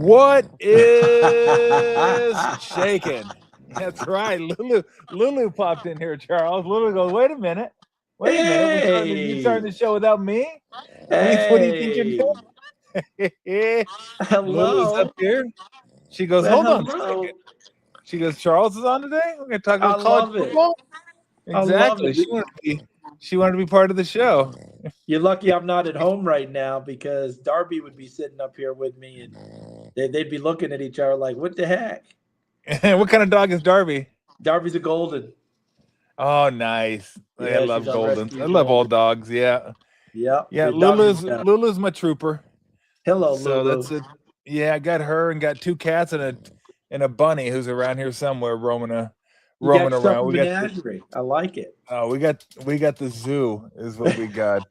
What is shaking? That's right. Lulu popped in here, Charles. Lulu goes, wait a minute. Wait a minute. You starting Hey, the show without me? What do you think you're hey, doing? Lulu's up hello. here. She goes, Well, hold on a second. hello. She goes, Charles is on today? We're gonna talk I about college love it. football? I love Exactly. it. She wanted to be part of the show. You're lucky I'm not at home right now because Darby would be sitting up here with me and they'd be looking at each other like, what the heck? What kind of dog is Darby? Darby's a golden. Oh, nice. I Yeah, she's love our Goldens. I rescue love all golden. dogs. Yeah. Yep, Yeah. we adopted Lulu's them. Lulu's my trooper. Hello, So Lulu. that's it. Yeah, I got her and got two cats and a bunny who's around here somewhere You got roaming yourself a around. menagerie. I like it. We got the zoo is what we got.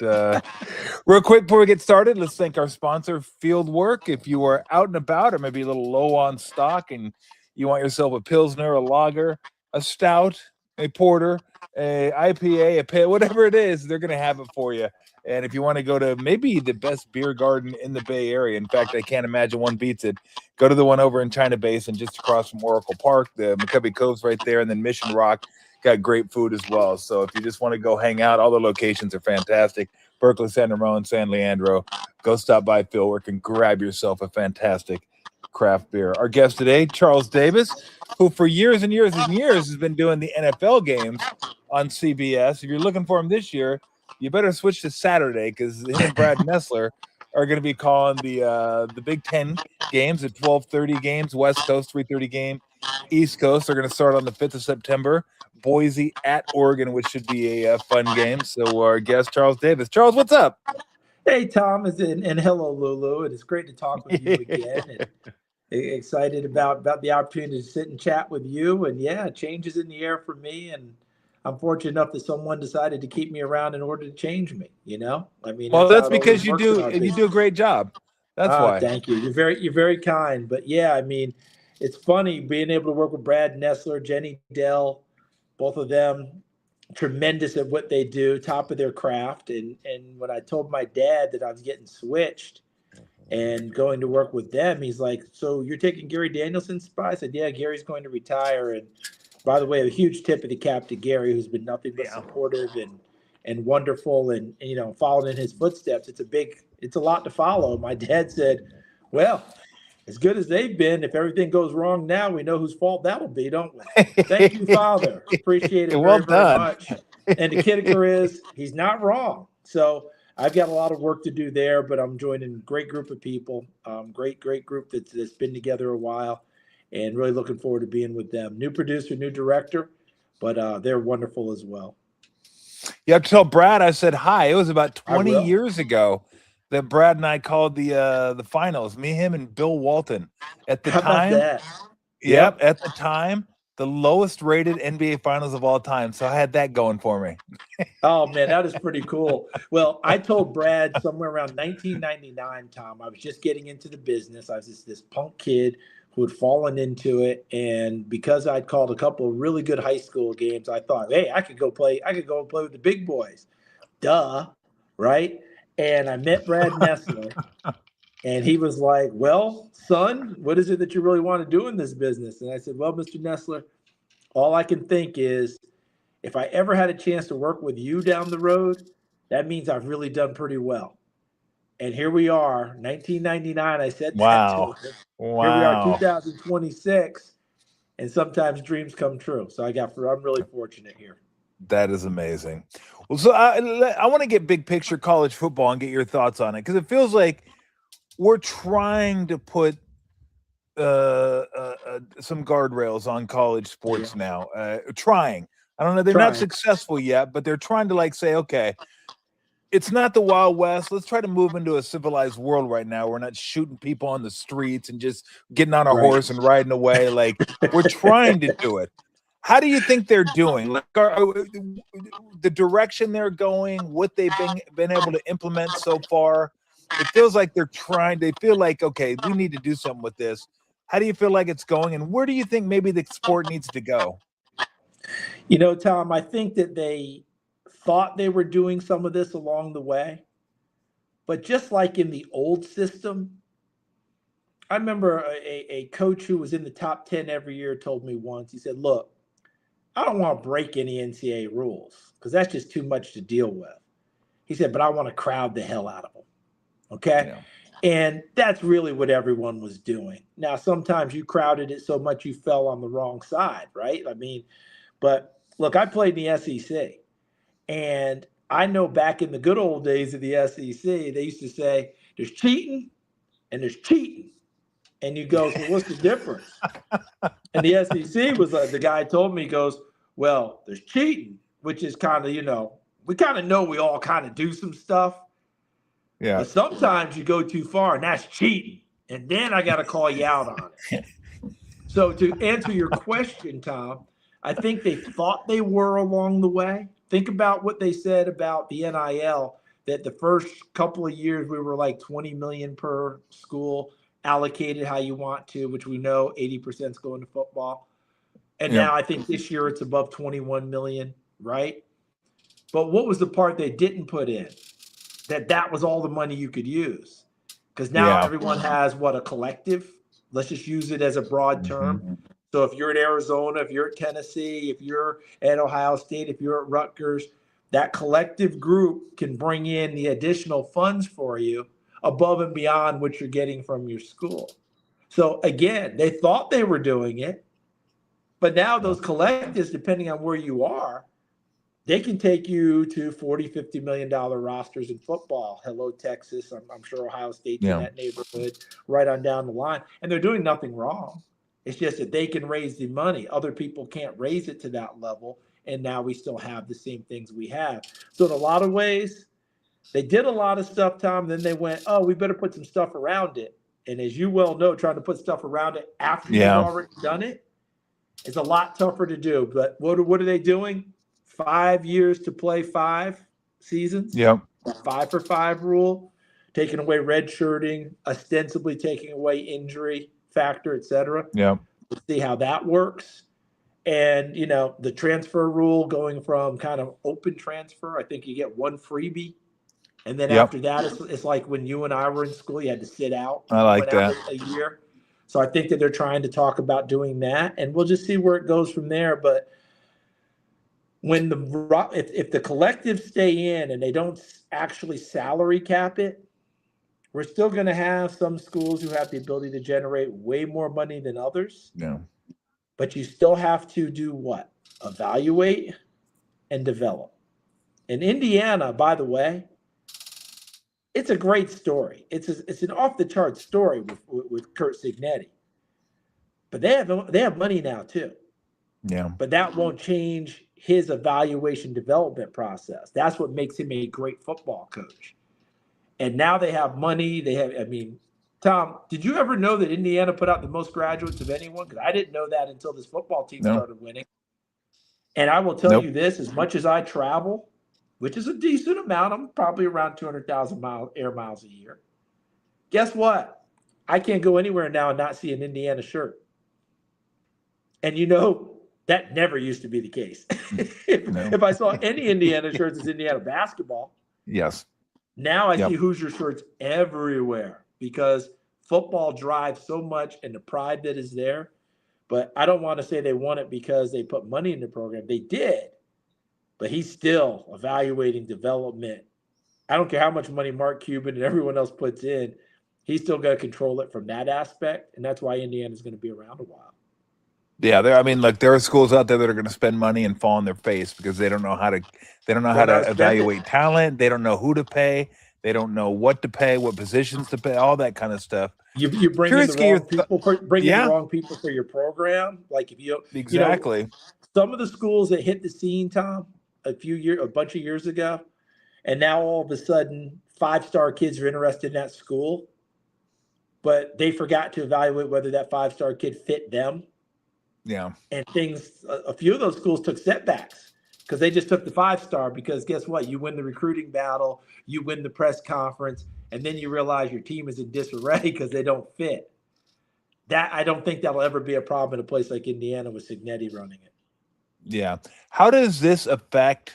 Real quick before we get started, let's thank our sponsor, Fieldwork. If you are out and about or maybe a little low on stock and you want yourself a Pilsner, a lager, a stout, a porter, a IPA, a pale, whatever it is, they're going to have it for you. And if you want to go to maybe the best beer garden in the Bay Area, in fact, I can't imagine one beats it, go to the one over in China Basin just across from Oracle Park. The McCovey Cove's right there, and then Mission Rock got great food as well. So if you just want to go hang out, all the locations are fantastic. Berkeley, San Ramon, San Leandro. Go stop by Fieldwork and grab yourself a fantastic craft beer. Our guest today, Charles Davis, who for years and years and years has been doing the NFL games on CBS. If you're looking for him this year, you better switch to Saturday because him and Brad Nessler are going to be calling the Big Ten games at 12:30 games, West Coast 3:30 game, East Coast. They're going to start on the 5th of September. Boise at Oregon, which should be a fun game. So our guest, Charles Davis. Charles, what's up? Hey, Tom, and hello, Lulu. And it's great to talk with you again. And excited about the opportunity to sit and chat with you. And yeah, changes in the air for me. And I'm fortunate enough that someone decided to keep me around in order to change me. I mean, Well, that's that's how it always because you works in do our you do a business. great job. That's Ah, why. thank you. You're very kind. But yeah, I mean, it's funny being able to work with Brad Nessler, Jenny Dell, both of them tremendous at what they do, top of their craft. And when I told my dad that I was getting switched and going to work with them, he's like, "So you're taking Gary Danielson's spot?" I said, "Yeah, Gary's going to retire." And by the way, a huge tip of the cap to Gary, who's been nothing but Yeah. supportive and wonderful, and following in his footsteps. It's a lot to follow. My dad said, "Well, as good as they've been, if everything goes wrong now, we know whose fault that'll be, don't we?" Thank you, Father. Appreciate it Well very, very done. much. And the kicker is he's not wrong. So I've got a lot of work to do there, but I'm joining a great group of people, great group that's been together a while, and really looking forward to being with them. New producer, new director, but they're wonderful as well. You have to tell Brad I said hi. It was about I 20 will. years ago that Brad and I called the finals. Me, him, and Bill Walton. At the How about time, that? yep, Yep. at the time, the lowest rated NBA finals of all time. So I had that going for me. Oh man, that is pretty cool. Well, I told Brad somewhere around 1999, Tom. I was just getting into the business. I was just this punk kid who had fallen into it, and because I'd called a couple of really good high school games, I thought, hey, I could go play. I could go play with the big boys. Duh, right? And I met Brad Nessler, and he was like, "Well, son, what is it that you really want to do in this business?" And I said, "Well, Mr. Nessler, all I can think is, if I ever had a chance to work with you down the road, that means I've really done pretty well." And here we are, 1999. I said that to Wow. him. Here we are, Wow. 2026, and sometimes dreams come true. So I'm really fortunate here. That is amazing. Well, so I want to get big picture college football and get your thoughts on it because it feels like we're trying to put some guardrails on college Yeah, sports now. Trying. I don't know. They're not trying. successful yet, but they're trying to like say, okay, it's not the Wild West. Let's try to move into a civilized world right now. We're not shooting people on the streets and just getting on a Right. horse and riding away. Like we're trying to do it. How do you think they're doing? Like the direction they're going, what they've been able to implement so far? It feels like they're trying. They feel like okay, we need to do something with this. How do you feel like it's going, and where do you think maybe the sport needs to go? Tom, I think that they thought they were doing some of this along the way, but just like in the old system, I remember a coach who was in the top 10 every year told me once, he said, look, I don't want to break any NCAA rules because that's just too much to deal with. He said, but I want to crowd the hell out of them. Okay. Yeah. And that's really what everyone was doing. Now, sometimes you crowded it so much you fell on the wrong side, right? I mean, but look, I played in the SEC, and I know back in the good old days of the SEC, they used to say there's cheating and there's cheating. And you go, so what's the difference? And the SEC was like, the guy told me, he goes, well, there's cheating, which is kind of, we kind of know we all kind of do some stuff. Yeah. But sometimes you go too far, and that's cheating. And then I got to call you out on it. So to answer your question, Tom, I think they thought they were along the way. Think about what they said about the NIL, that the first couple of years we were like 20 million per school, allocated how you want to, which we know 80% is going to football. And now I think this year it's above 21 million, right? But what was the part they didn't put in? That was all the money you could use. Because now everyone has a collective. Let's just use it as a broad term. So if you're at Arizona, if you're at Tennessee, if you're at Ohio State, if you're at Rutgers, that collective group can bring in the additional funds for you above and beyond what you're getting from your school. So again, they thought they were doing it, but now those collectives, depending on where you are, they can take you to $40-50 million rosters in football. Hello, Texas. I'm sure Ohio State's in that neighborhood, right on down the line. And they're doing nothing wrong. It's just that they can raise the money. Other people can't raise it to that level. And now we still have the same things we have. So in a lot of ways, they did a lot of stuff, Tom. Then they went, oh, we better put some stuff around it. And as you well know, trying to put stuff around it after you've already done it is a lot tougher to do. But what are they doing? 5 years to play 5 seasons. 5 for 5 rule, taking away red shirting, ostensibly taking away injury factor, et cetera. We'll see how that works. And, the transfer rule going from kind of open transfer, I think you get one freebie. And then after that, it's like when you and I were in school, you had to sit out. I like that. A year. So I think that they're trying to talk about doing that. And we'll just see where it goes from there. But when if the collectives stay in and they don't actually salary cap it, we're still going to have some schools who have the ability to generate way more money than others. But you still have to do what? Evaluate and develop. In Indiana, by the way, it's a great story. It's an off the chart story with Curt Cignetti. But they have money now too. But that won't change his evaluation development process. That's what makes him a great football coach. And now they have money. Tom, did you ever know that Indiana put out the most graduates of anyone? Because I didn't know that until this football team started winning. And I will tell you this, as much as I travel, which is a decent amount, I'm probably around 200,000 air miles a year. Guess what? I can't go anywhere now and not see an Indiana shirt. And that never used to be the case. If I saw any Indiana shirts, it's Indiana basketball. Now I see Hoosier shirts everywhere because football drives so much and the pride that is there. But I don't want to say they won it because they put money in the program. They did. But he's still evaluating development. I don't care how much money Mark Cuban and everyone else puts in. He's still got to control it from that aspect. And that's why Indiana's going to be around a while. Yeah, there are schools out there that are going to spend money and fall on their face because they don't know how to evaluate talent. They don't know who to pay. They don't know what to pay, what positions to pay, all that kind of stuff. You bring in the wrong people the wrong people for your program. Like if you some of the schools that hit the scene, Tom, a bunch of years ago, and now all of a sudden 5-star kids are interested in that school, but they forgot to evaluate whether that 5-star kid fit them. And a few of those schools took setbacks because they just took the 5-star because guess what? You win the recruiting battle, you win the press conference, and then you realize your team is in disarray because they don't fit. I don't think that'll ever be a problem in a place like Indiana with Cignetti running it. How does this affect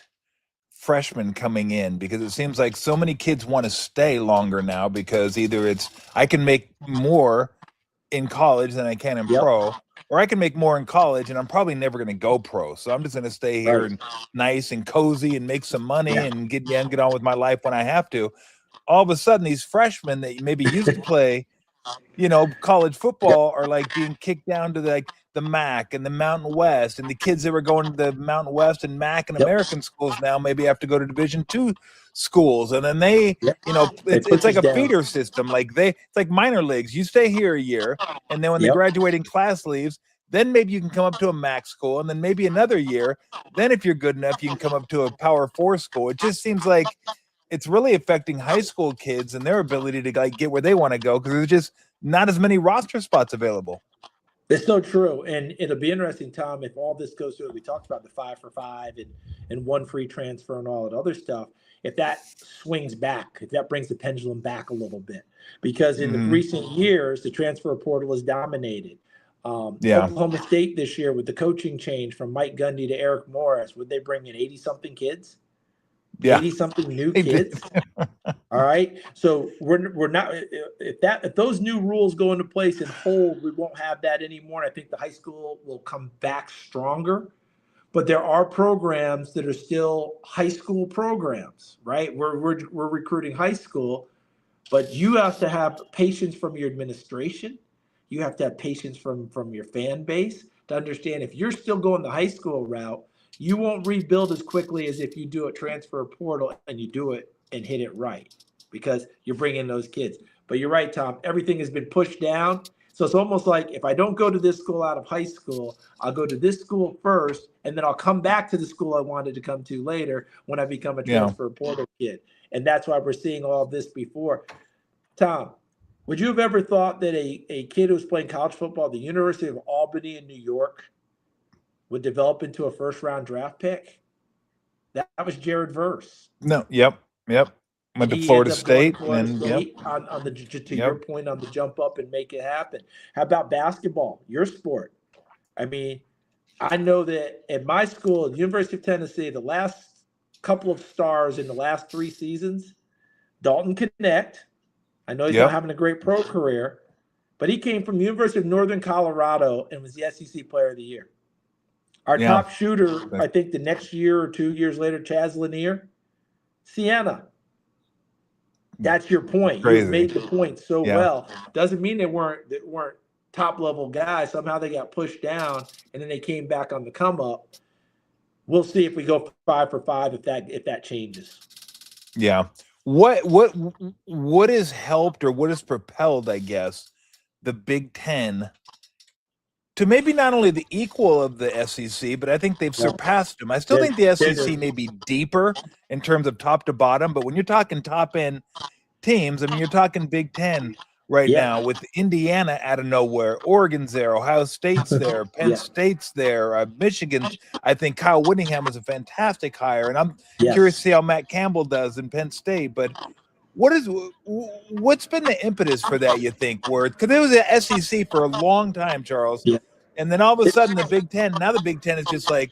freshmen coming in? Because it seems like so many kids want to stay longer now because either it's I can make more in college than I can in pro, or I can make more in college and I'm probably never going to go pro. So I'm just going to stay here and nice and cozy and make some money and get on with my life when I have to. All of a sudden, these freshmen that maybe used to play, college football are like being kicked down to the MAC and the Mountain West, and the kids that were going to the Mountain West and MAC and American schools now maybe have to go to Division II schools, and then they, it's like a feeder system. It's like minor leagues. You stay here a year, and then when the graduating class leaves, then maybe you can come up to a MAC school, and then maybe another year. Then if you're good enough, you can come up to a Power 4 school. It just seems like it's really affecting high school kids and their ability to get where they want to go because there's just not as many roster spots available. It's so true. And it'll be interesting, Tom, if all this goes through, we talked about the 5 for 5 and one free transfer and all that other stuff, if that swings back, if that brings the pendulum back a little bit. Because in the recent years, the transfer portal has dominated. Oklahoma State this year with the coaching change from Mike Gundy to Eric Morris, would they bring in 80-something kids? 80-something new kids. All right. So we're not, if those new rules go into place and hold, we won't have that anymore. I think the high school will come back stronger, but there are programs that are still high school programs, right? We're recruiting high school, but you have to have patience from your administration. You have to have patience from your fan base to understand if you're still going the high school route, you won't rebuild as quickly as if you do a transfer portal and you do it and hit it right because you're bringing those kids. But you're right, Tom. Everything has been pushed down. So it's almost like if I don't go to this school out of high school, I'll go to this school first, and then I'll come back to the school I wanted to come to later when I become a transfer portal kid. And that's why we're seeing all of this before. Tom, would you have ever thought that a kid who was playing college football at the University of Albany in New York would develop into a first-round draft pick? That was Jared Verse. No, yep. Went to Florida State. On the to your point on the jump up and make it happen. How about basketball, your sport? I mean, I know that at my school, at the University of Tennessee, the last couple of stars in the last 3 seasons, Dalton Connect. I know he's not having a great pro career, but he came from the University of Northern Colorado and was the SEC Player of the Year. Our top shooter, I think the next year or 2 years later, Chaz Lanier, Siena. That's your point. You made the point so well. Doesn't mean they weren't top level guys. Somehow they got pushed down and then they came back on the come up. We'll see if we go 5 for 5 if that changes. Yeah. What has helped or what has propelled, I guess, the Big Ten to maybe not only the equal of the SEC, but I think they've surpassed them. I still think the SEC may be deeper in terms of top to bottom, but when you're talking top end teams, I mean, you're talking Big Ten right now with Indiana out of nowhere, Oregon's there, Ohio State's there, Penn State's there, Michigan. I think Kyle Whittingham was a fantastic hire, and I'm curious to see how Matt Campbell does in Penn State. But what's been the impetus for that, you think? Because it was the SEC for a long time, Charles. And then all of a sudden, the Big Ten. Now the Big Ten is just like,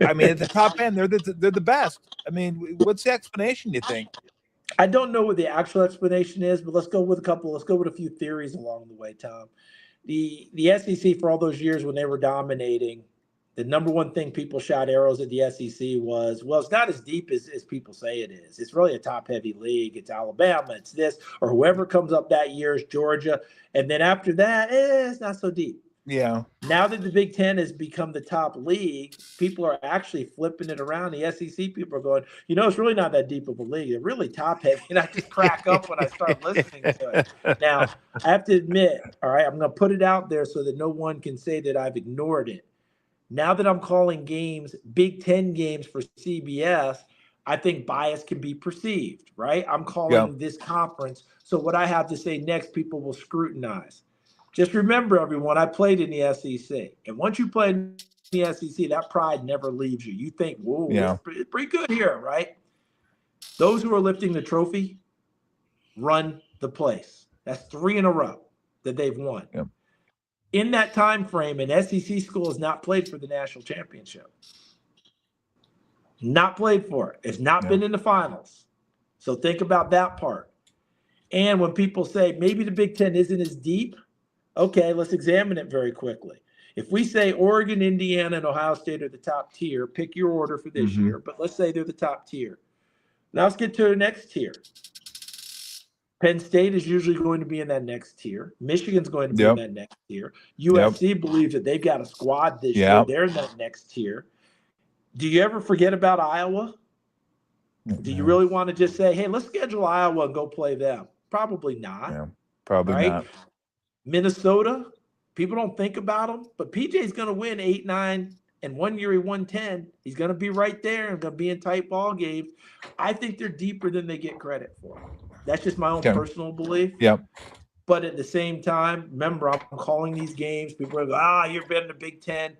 I mean, at the top end, they're the best. I mean, what's the explanation? You think? I don't know what the actual explanation is, but let's go with a few theories along the way, Tom. The SEC for all those years when they were dominating, the number one thing people shot arrows at the SEC was, well, it's not as deep as people say it is. It's really a top-heavy league. It's Alabama, it's this, or whoever comes up that year is Georgia. And then after that, it's not so deep. Yeah. Now that the Big Ten has become the top league, people are actually flipping it around. The SEC people are going, it's really not that deep of a league. They're really top heavy. And I just crack up when I start listening to it. Now, I have to admit, all right, I'm going to put it out there so that no one can say that I've ignored it. Now that I'm calling games, Big Ten games for CBS, I think bias can be perceived, right? I'm calling this conference. So what I have to say next, people will scrutinize. Just remember, everyone, I played in the SEC. And once you play in the SEC, that pride never leaves you. You think, whoa, it's pretty good here, right? Those who are lifting the trophy run the place. That's 3 in a row that they've won. Yep. In that time frame, an SEC school has not played for the national championship. Not played for it. It's not been in the finals. So think about that part. And when people say maybe the Big Ten isn't as deep, Okay, let's examine it very quickly. If we say Oregon, Indiana, and Ohio State are the top tier, pick your order for this Mm-hmm. year, but let's say they're the top tier. Now let's get to the next tier. Penn State is usually going to be in that next tier. Michigan's going to be in Yep. that next tier. Yep. USC believes that they've got a squad this year. Yep. They're in that next tier. Do you ever forget about Iowa? Do you really want to just say, hey, let's schedule Iowa and go play them? Probably not. Yeah. Probably Right? not. Minnesota, people don't think about them, but PJ's going to win 8, 9, and 1 year he won 10. He's going to be right there and going to be in tight ball games. I think they're deeper than they get credit for. That's just my own personal belief. Yep. But at the same time, remember, I'm calling these games. People are going, you're betting the Big Ten.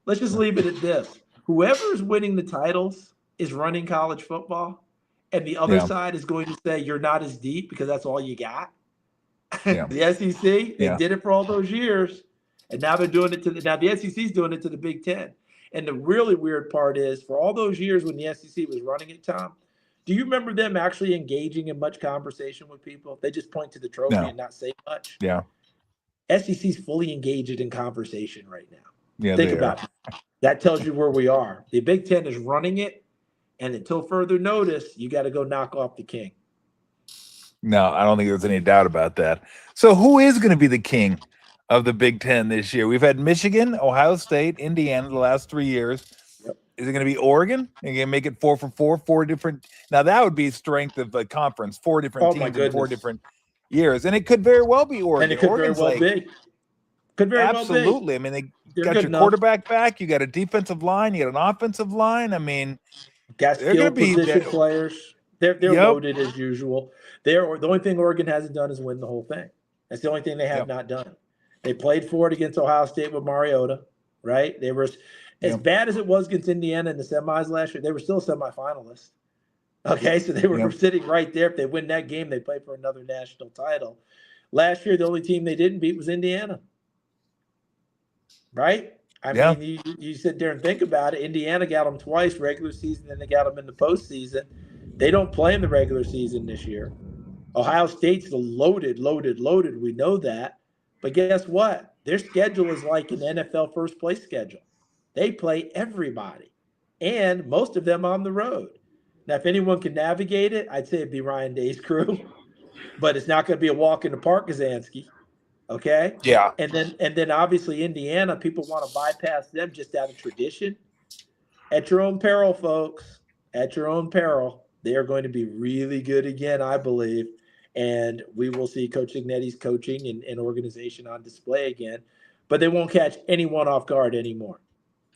Let's just leave it at this. Whoever is winning the titles is running college football, and the other side is going to say you're not as deep because that's all you got. Yeah. The SEC, they did it for all those years, and now they're doing it now the SEC is doing it to the Big Ten. And the really weird part is, for all those years when the SEC was running it, Tom, do you remember them actually engaging in much conversation with people? They just point to the trophy and not say much. Yeah. SEC's fully engaged in conversation right now. Yeah. Think about it. That tells you where we are. The Big Ten is running it, and until further notice, you got to go knock off the king. No, I don't think there's any doubt about that. So who is going to be the king of the Big Ten this year? We've had Michigan, Ohio State, Indiana the last 3 years. Yep. Is it going to be Oregon? Are you going to make it 4 for 4, 4 different? Now that would be strength of the conference, 4 different teams in 4 different years. And it could very well be Oregon. And it could Oregon's very well be. Could very absolutely. well be. I mean, they got your quarterback back. You got a defensive line. You got an offensive line. I mean, got skilled position players. They're loaded as usual. The only thing Oregon hasn't done is win the whole thing. That's the only thing they have not done. They played for it against Ohio State with Mariota, right? They were as bad as it was against Indiana in the semis last year. They were still semifinalists. Okay, so they were sitting right there. If they win that game, they play for another national title. Last year, the only team they didn't beat was Indiana. Right? I mean, you sit there and think about it. Indiana got them twice, regular season, then they got them in the postseason. They don't play in the regular season this year. Ohio State's loaded. We know that. But guess what? Their schedule is like an NFL first place schedule. They play everybody, and most of them on the road. Now, if anyone can navigate it, I'd say it'd be Ryan Day's crew. But it's not going to be a walk in the park, Kazansky. Okay. Yeah. And then obviously Indiana, people want to bypass them just out of tradition. At your own peril, folks. At your own peril. They are going to be really good again, I believe. And we will see Coach Ignetti's coaching and organization on display again. But they won't catch anyone off guard anymore.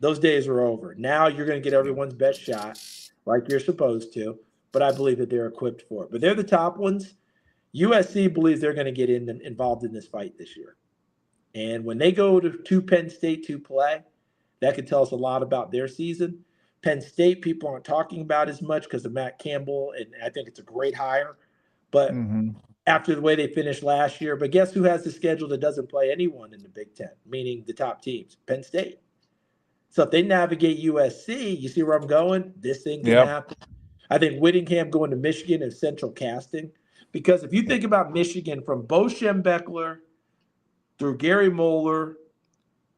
Those days are over. Now you're going to get everyone's best shot, like you're supposed to. But I believe that they're equipped for it. But they're the top ones. USC believes they're going to get involved in this fight this year. And when they go to Penn State to play, that could tell us a lot about their season. Penn State, people aren't talking about as much because of Matt Campbell, and I think it's a great hire. But after the way they finished last year, but guess who has the schedule that doesn't play anyone in the Big Ten, meaning the top teams? Penn State. So if they navigate USC, you see where I'm going? This thing can happen. I think Whittingham going to Michigan is central casting. Because if you think about Michigan from Bo Schembechler through Gary Moeller,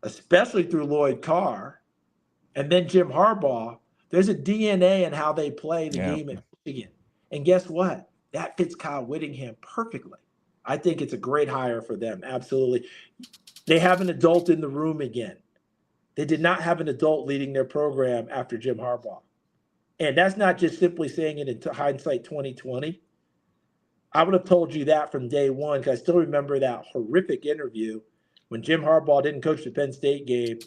especially through Lloyd Carr, and then Jim Harbaugh, there's a DNA in how they play the game at Michigan. And guess what? That fits Kyle Whittingham perfectly. I think it's a great hire for them. Absolutely. They have an adult in the room again. They did not have an adult leading their program after Jim Harbaugh. And that's not just simply saying it in hindsight 2020. I would have told you that from day one, because I still remember that horrific interview when Jim Harbaugh didn't coach the Penn State game,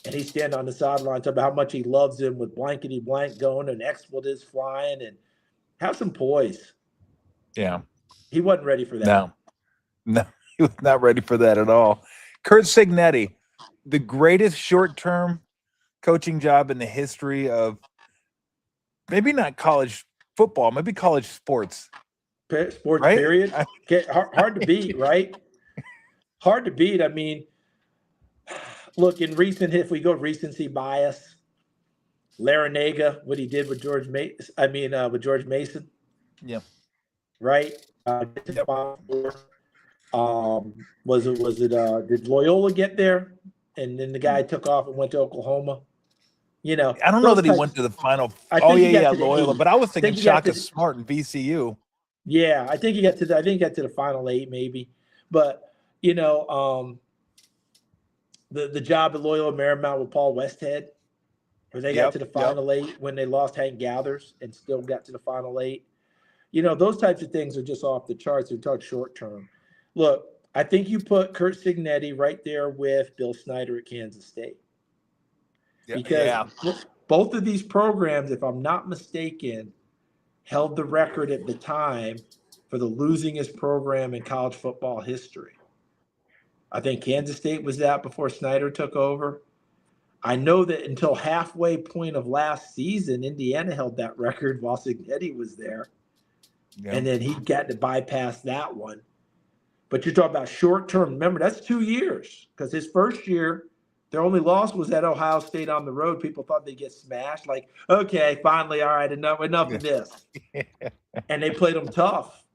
and he's standing on the sideline talking about how much he loves him with blankety blank going and expletives flying, and have some poise. Yeah. He wasn't ready for that. No, he was not ready for that at all. Curt Cignetti, the greatest short-term coaching job in the history of maybe not college football, maybe college sports. Right? Period. Hard to beat, right? Hard to beat. I mean, look, if we go recency bias, Larinaga, what he did with George Mason. Yeah. Right? Did Loyola get there? And then the guy took off and went to Oklahoma. I don't know those that he types- went to the final. I Oh, think he got yeah, to the Loyola. eight. But I was I thinking think he got Shaka to Smart and VCU. Yeah, I think he got to the final 8 maybe. But the job at Loyola Marymount with Paul Westhead, where they got to the final 8 when they lost Hank Gathers and still got to the final 8. Those types of things are just off the charts. They're talk short term. Look, I think you put Kurt Signetti right there with Bill Snyder at Kansas State. Because both of these programs, if I'm not mistaken, held the record at the time for the losingest program in college football history. I think Kansas State was that before Snyder took over. I know that until halfway point of last season, Indiana held that record while Signetti was there. Yeah. And then he got to bypass that one. But you're talking about short term. Remember, that's 2 years, because his first year, their only loss was at Ohio State on the road. People thought they'd get smashed. Like, okay, finally, all right, enough of this. And they played them tough.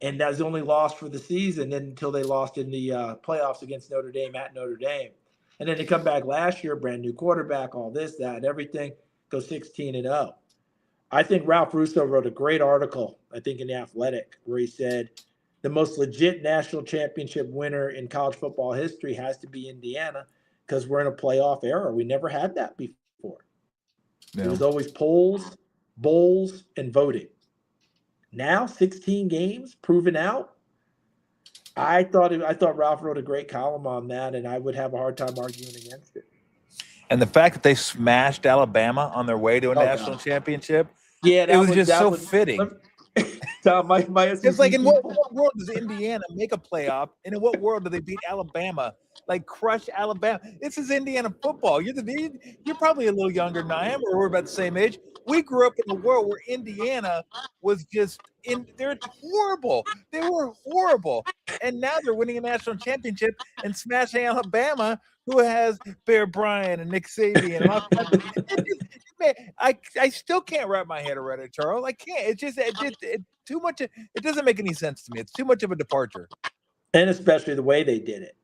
And that was the only loss for the season until they lost in the playoffs against Notre Dame at Notre Dame. And then they come back last year, brand new quarterback, all this, that, and everything, go 16-0. I think Ralph Russo wrote a great article, I think in The Athletic, where he said the most legit national championship winner in college football history has to be Indiana, because we're in a playoff era. We never had that before. Yeah. It was always polls, bowls, and voting. Now, 16 games proven out. I thought Ralph wrote a great column on that, and I would have a hard time arguing against it. And the fact that they smashed Alabama on their way to a national championship, it was just so fitting. Tom, my it's like, in what world does Indiana make a playoff, and in what world do they beat Alabama? Like, crush Alabama. This is Indiana football. You're probably a little younger than I am, or we're about the same age. We grew up in a world where Indiana was just they're horrible. They were horrible. And now they're winning a national championship and smashing Alabama, who has Bear Bryant and Nick Saban and all kinds of, I still can't wrap my head around it, Charles. I can't. It's just too much. It doesn't make any sense to me. It's too much of a departure. And especially the way they did it.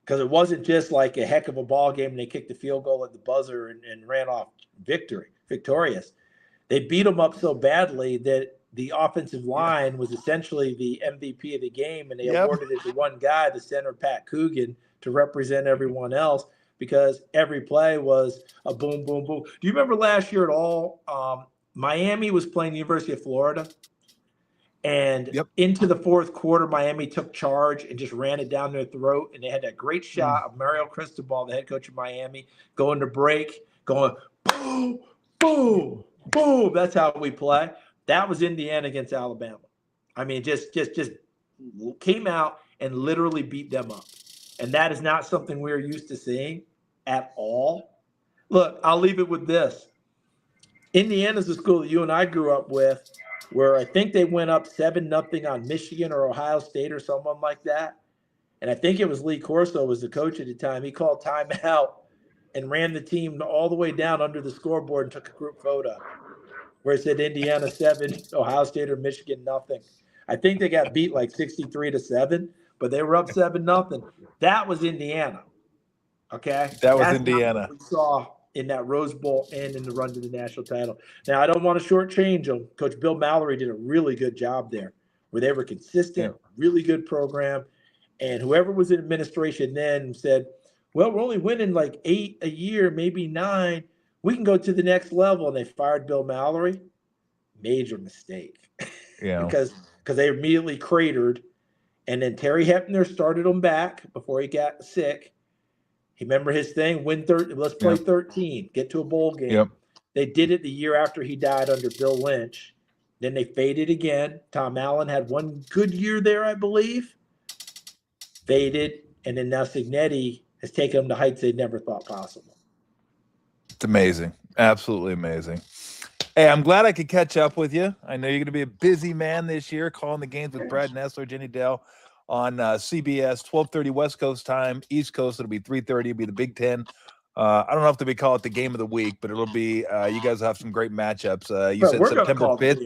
Because it wasn't just like a heck of a ball game and they kicked the field goal at the buzzer and ran off victorious. They beat them up so badly that the offensive line was essentially the MVP of the game, and they awarded it to one guy, the center, Pat Coogan, to represent everyone else, because every play was a boom, boom, boom. Do you remember last year at all? Miami was playing the University of Florida, and into the fourth quarter, Miami took charge and just ran it down their throat, and they had that great shot of Mario Cristobal, the head coach of Miami, going to break, going boom, boom, boom. That's how we play. That was Indiana against Alabama. I mean, just came out and literally beat them up. And that is not something we're used to seeing at all. Look, I'll leave it with this. Indiana's the school that you and I grew up with, where I think they went up 7-0 on Michigan or Ohio State or someone like that. And I think it was Lee Corso was the coach at the time. He called timeout and ran the team all the way down under the scoreboard and took a group photo where it said Indiana 7, Ohio State or Michigan nothing. I think they got beat like 63-7, but they were up 7-0. That was Indiana. Okay? That was Indiana. Not what we saw in that Rose Bowl and in the run to the national title. Now, I don't want to shortchange them. Coach Bill Mallory did a really good job there, where they were consistent, really good program. And whoever was in administration then said, well, we're only winning like 8 a year, maybe 9. We can go to the next level. And they fired Bill Mallory. Major mistake. Yeah. because they immediately cratered. And then Terry Hepner started them back before he got sick. He remember his thing, win 13, let's play 13, get to a bowl game. Yep. They did it the year after he died under Bill Lynch. Then they faded again. Tom Allen had one good year there, I believe. Faded. And then now Signetti has taken them to heights they never thought possible. It's amazing. Absolutely amazing. Hey, I'm glad I could catch up with you. I know you're going to be a busy man this year, calling the games with Brad Nessler, Jenny Dell on CBS, 12:30 West Coast time. East Coast, it'll be 3:30. It'll be the Big Ten. I don't know if they call it the game of the week, but it'll be you guys have some great matchups. You said September 5th.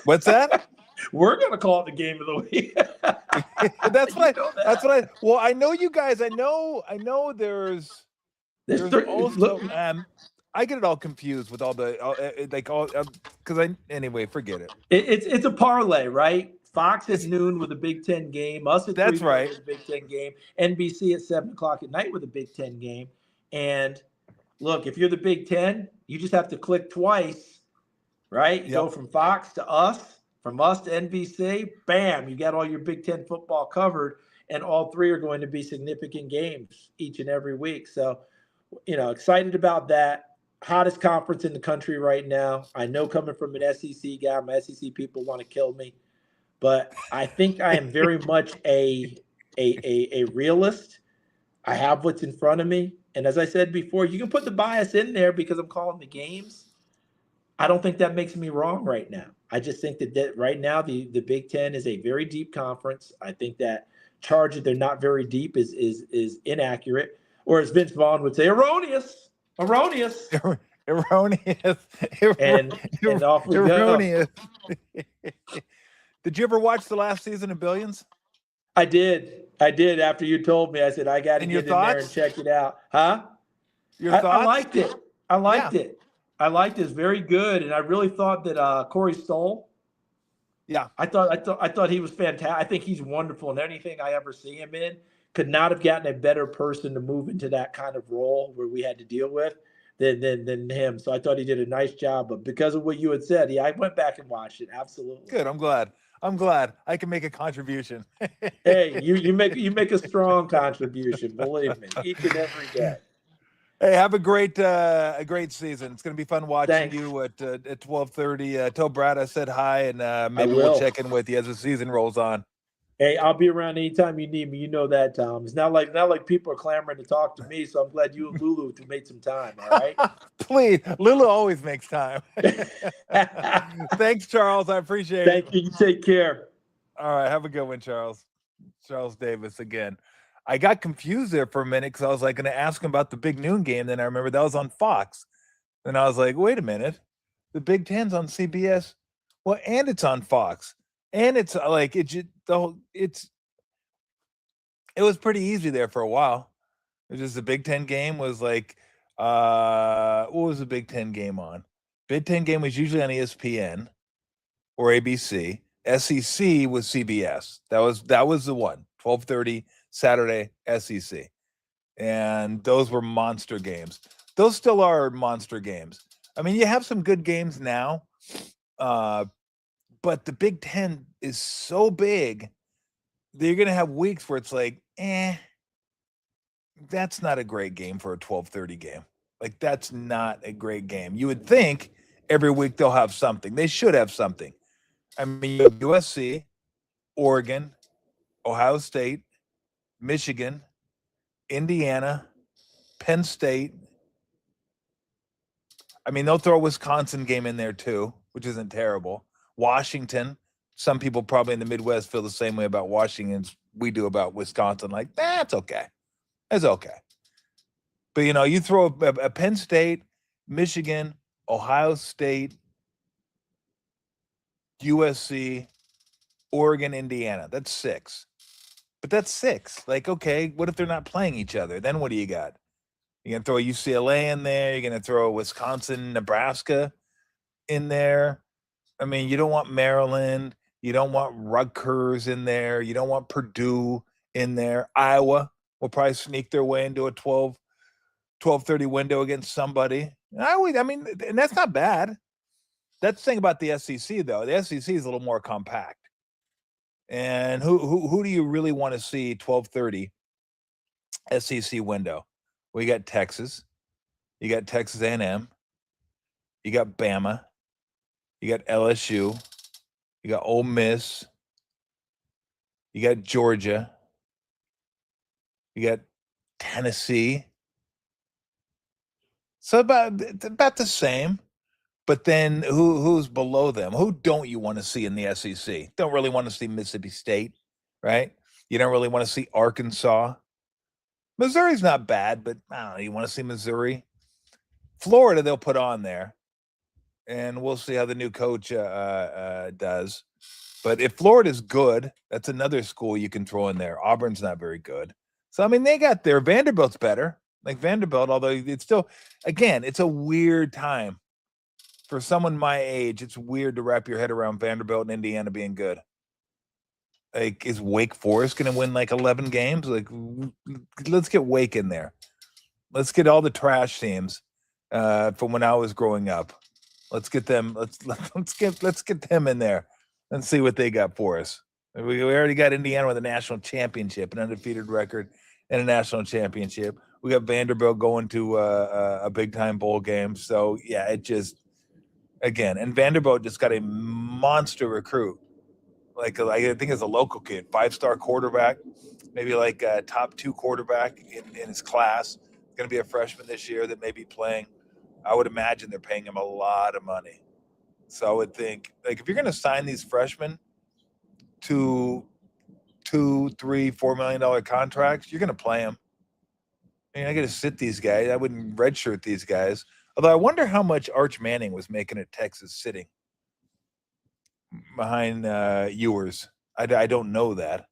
What's that? We're going to call it the game of the week. That's You what know that. that's what I. Well, I know you guys. I know. There's also. Look, I get it all confused with all the because anyway. Forget it. it's a parlay, right? Fox at noon with a Big Ten game. Us at That's 3 p.m. right. with a Big Ten game. NBC at 7 o'clock at night with a Big Ten game. And look, if you're the Big Ten, you just have to click twice, right? You Yep. go from Fox to us, from us to NBC. Bam, you got all your Big Ten football covered, and all three are going to be significant games each and every week. So, excited about that. Hottest conference in the country right now. I know coming from an SEC guy, my SEC people want to kill me, but I think I am very much a realist. I have what's in front of me. And as I said before, you can put the bias in there because I'm calling the games. I don't think that makes me wrong right now. I just think that right now the Big Ten is a very deep conference. I think that charge that they're not very deep is inaccurate, or as Vince Vaughn would say, erroneous. Erroneous. Erroneous. And off we erroneous. Did you ever watch the last season of Billions? I did. After you told me, I said, I got to get in there and check it out. Huh? Your thoughts? I liked it. I liked it. It's very good. And I really thought that Corey Stoll. Yeah. I thought he was fantastic. I think he's wonderful in anything I ever see him in. Could not have gotten a better person to move into that kind of role where we had to deal with than him. So I thought he did a nice job. But because of what you had said, I went back and watched it. Absolutely. Good. I'm glad I can make a contribution. Hey, you make a strong contribution, believe me, each and every day. Hey, have a great season. It's going to be fun watching you at 12:30. Tell Brad I said hi, and maybe we'll check in with you as the season rolls on. Hey, I'll be around anytime you need me. You know that, Tom. It's not like people are clamoring to talk to me, so I'm glad you and Lulu made some time. All right. Please, Lulu always makes time. Thanks, Charles. I appreciate it. Thank you. You take care. All right, have a good one, Charles. Charles Davis again. I got confused there for a minute because I was like going to ask him about the big noon game. Then I remember that was on Fox. Then I was like, wait a minute, the Big Ten's on CBS. Well, and it's on Fox. And it's like it was pretty easy there for a while. It was just the Big Ten game was like, what was the Big Ten game on? Big Ten game was usually on ESPN or ABC. SEC was CBS. That was the one. 12:30 Saturday SEC, and those were monster games. Those still are monster games. I mean, you have some good games now. But the Big Ten is so big that you're going to have weeks where it's like, that's not a great game for a 12:30 game. Like, that's not a great game. You would think every week they'll have something. They should have something. I mean, you have USC, Oregon, Ohio State, Michigan, Indiana, Penn State. I mean, they'll throw a Wisconsin game in there too, which isn't terrible. Washington. Some people probably in the Midwest feel the same way about Washington as we do about Wisconsin. Like, that's okay. It's okay. But, you throw a Penn State, Michigan, Ohio State, USC, Oregon, Indiana. That's 6. But that's 6. Like, okay, what if they're not playing each other? Then what do you got? You're going to throw UCLA in there. You're going to throw Wisconsin, Nebraska in there. I mean, you don't want Maryland. You don't want Rutgers in there. You don't want Purdue in there. Iowa will probably sneak their way into a 12:30 window against somebody. I mean, and that's not bad. That's the thing about the SEC, though. The SEC is a little more compact. And who do you really want to see 12:30 SEC window? Well, you got Texas. You got Texas A&M. You got Bama. You got LSU. You got Ole Miss. You got Georgia. You got Tennessee. So about the same. But then who's below them? Who don't you want to see in the SEC? Don't really want to see Mississippi State, right? You don't really want to see Arkansas. Missouri's not bad, but I don't know. You want to see Missouri? Florida, they'll put on there. And we'll see how the new coach does. But if Florida's good, that's another school you can throw in there. Auburn's not very good. So, I mean, they got there. Vanderbilt's better. Like Vanderbilt, although it's still, again, it's a weird time. For someone my age, it's weird to wrap your head around Vanderbilt and Indiana being good. Like, is Wake Forest going to win like 11 games? Like, let's get Wake in there. Let's get all the trash teams from when I was growing up. Let's get them. Let's get them in there and see what they got for us. We already got Indiana with a national championship, an undefeated record, and a national championship. We got Vanderbilt going to a big time bowl game. So yeah, it just again, and Vanderbilt just got a monster recruit. Like I think it's a local kid, 5-star quarterback, maybe like a top 2 quarterback in his class. Going to be a freshman this year that may be playing. I would imagine they're paying him a lot of money. So I would think, like, if you're going to sign these freshmen to $2, $3, $4 million contracts, you're going to play them. I mean, I got to sit these guys. I wouldn't redshirt these guys. Although I wonder how much Arch Manning was making at Texas sitting behind Ewers. I don't know that,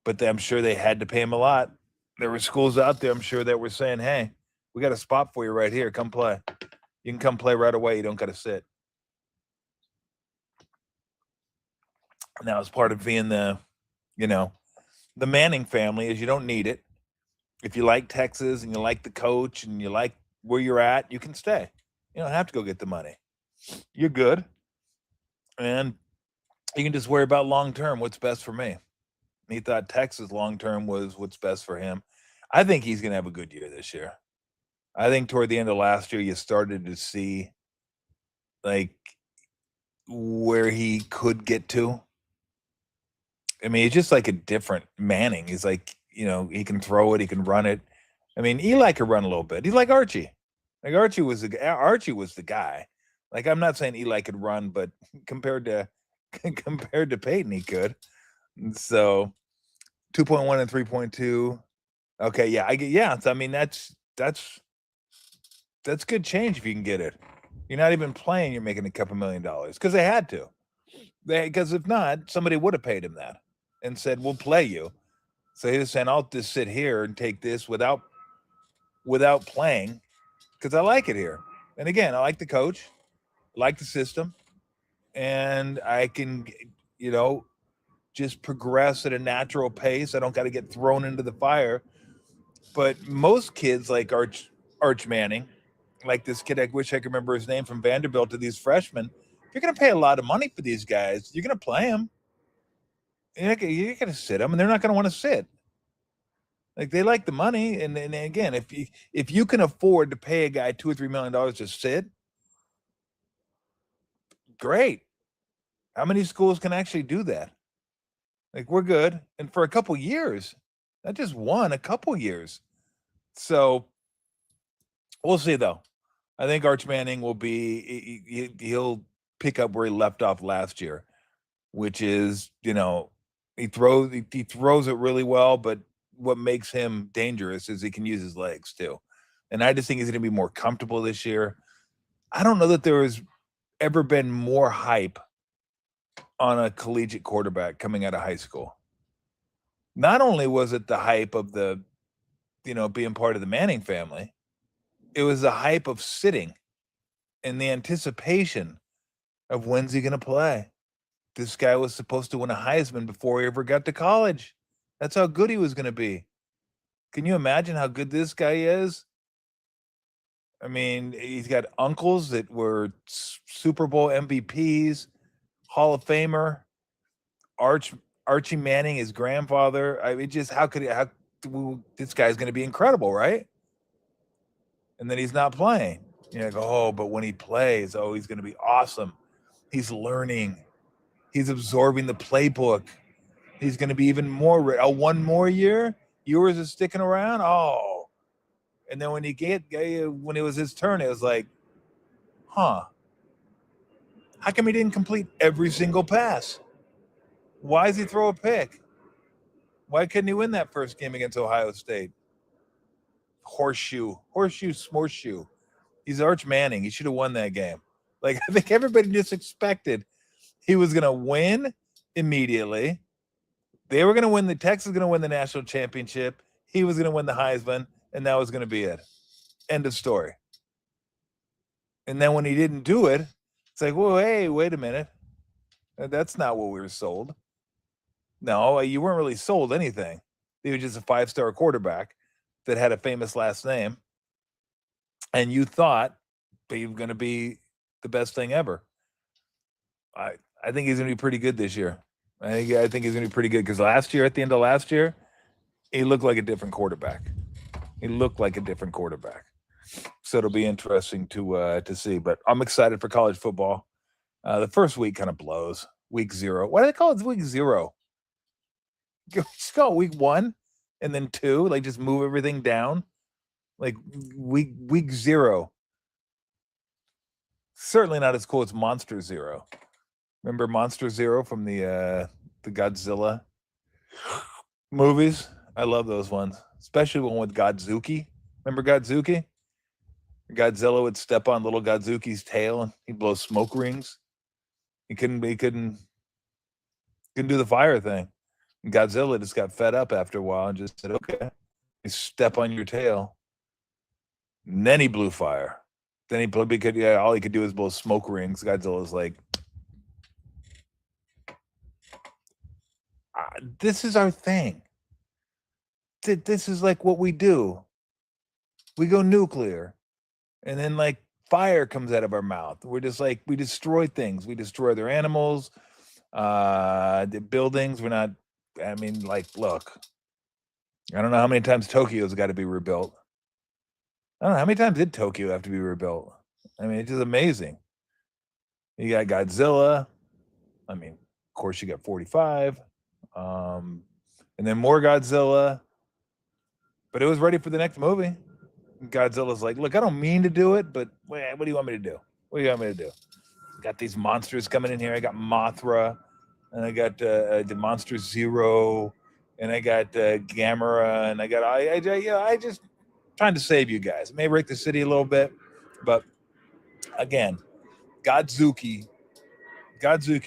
but I'm sure they had to pay him a lot. There were schools out there, I'm sure, that were saying, hey, we got a spot for you right here. Come play. You can come play right away. You don't got to sit. Now, as part of being the Manning family is you don't need it. If you like Texas and you like the coach and you like where you're at, you can stay. You don't have to go get the money. You're good. And you can just worry about long-term, what's best for me. And he thought Texas long-term was what's best for him. I think he's going to have a good year this year. I think toward the end of last year, you started to see like where he could get to. I mean, it's just like a different Manning. He's like, he can throw it, he can run it. I mean, Eli could run a little bit. He's like Archie. Like Archie was the guy. Like, I'm not saying Eli could run, but compared to Peyton, he could. So 2.1 and 3.2. Okay, yeah. So I mean, that's good change if you can get it. You're not even playing, you're making a couple $1 million because they had to. Because if not, somebody would have paid him that and said, we'll play you. So he was saying, I'll just sit here and take this without playing because I like it here. And again, I like the coach, I like the system, and I can, just progress at a natural pace. I don't got to get thrown into the fire. But most kids like Arch Manning, like this kid, I wish I could remember his name, from Vanderbilt, to these freshmen, if you're going to pay a lot of money for these guys, you're going to play them. You're going to sit them, and they're not going to want to sit. Like, they like the money, and again, if you can afford to pay a guy $2 or $3 million to sit, great. How many schools can actually do that? Like, we're good, and for a couple years, not just one, a couple years. So we'll see, though. I think Arch Manning will be he'll pick up where he left off last year, which is he throws it really well, but what makes him dangerous is he can use his legs too. And I just think he's going to be more comfortable this year. I don't know that there has ever been more hype on a collegiate quarterback coming out of high school. Not only was it the hype of the, being part of the Manning family, it was the hype of sitting and the anticipation of when's he going to play. This guy was supposed to win a Heisman before he ever got to college. That's how good he was going to be. Can you imagine how good this guy is? I mean, he's got uncles that were Super Bowl MVPs, Hall of Famer, Archie Manning, his grandfather. I mean, just how this guy's going to be incredible, right? And then he's not playing. You're like, but when he plays, he's going to be awesome. He's learning. He's absorbing the playbook. He's going to be even more. One more year, Ewers is sticking around. And then when it was his turn, it was like, how come he didn't complete every single pass? Why does he throw a pick? Why couldn't he win that first game against Ohio State? Horseshoe, smorshoe. He's Arch Manning. He should have won that game. Like, I think everybody just expected he was going to win immediately. They were going to win Texas was going to win the national championship. He was going to win the Heisman, and that was going to be it. End of story. And then when he didn't do it, it's like, well, hey, wait a minute. That's not what we were sold. No, you weren't really sold anything. He was just a 5-star quarterback that had a famous last name. And you thought he was going to be the best thing ever. I think he's going to be pretty good this year. I think he's going to be pretty good because at the end of last year, he looked like a different quarterback. So it'll be interesting to see. But I'm excited for college football. The first week kind of blows. Week 0. Why do they call it week 0? Just call it week 1 and then 2. Like just move everything down. Like week 0. Certainly not as cool as Monster Zero. Remember Monster Zero from the Godzilla movies? I love those ones, especially one with Godzuki. Remember Godzuki? Godzilla would step on little Godzuki's tail and he'd blow smoke rings. He couldn't do the fire thing. And Godzilla just got fed up after a while and just said, "Okay, you step on your tail." And then he blew fire. Then all he could do was blow smoke rings. Godzilla's like, this is our thing. This is like what we do. We go nuclear. And then like fire comes out of our mouth. We're just like, we destroy things. We destroy their animals, the buildings. Look, I don't know how many times Tokyo's got to be rebuilt. I don't know how many times did Tokyo have to be rebuilt. I mean, it's just amazing. You got Godzilla. I mean, of course, you got 45. And then more Godzilla. But it was ready for the next movie. Godzilla's like, look, I don't mean to do it, but what do you want me to do? Got these monsters coming in here. I got Mothra, and I got the Monster Zero, and I got Gamera, and I just trying to save you guys. It may break the city a little bit, but again, Godzuki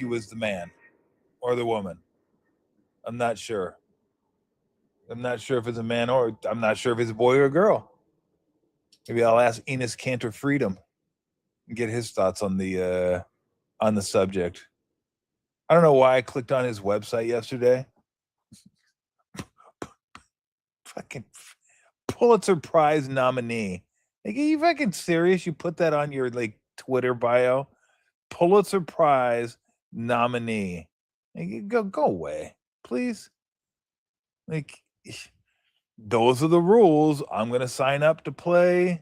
was the man or the woman. I'm not sure. I'm not sure if it's a man or I'm not sure if it's a boy or a girl. Maybe I'll ask Enos Cantor Freedom and get his thoughts on the subject. I don't know why I clicked on his website yesterday. Fucking Pulitzer Prize nominee. Like, are you fucking serious? You put that on your like Twitter bio? Pulitzer Prize nominee. Like, go away, please. Like, those are the rules. I'm going to sign up to play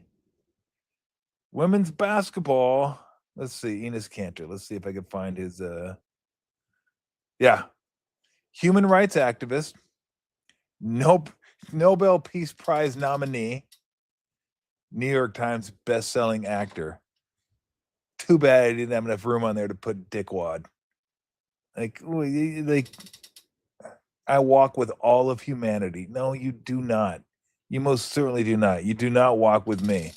women's basketball. Let's see, Enos Cantor. Let's see if I can find his human rights activist, Nobel Peace Prize nominee, New York Times best-selling actor. Too bad I didn't have enough room on there to put dickwad. Like I walk with all of humanity. No, you do not. You most certainly do not. You do not walk with me.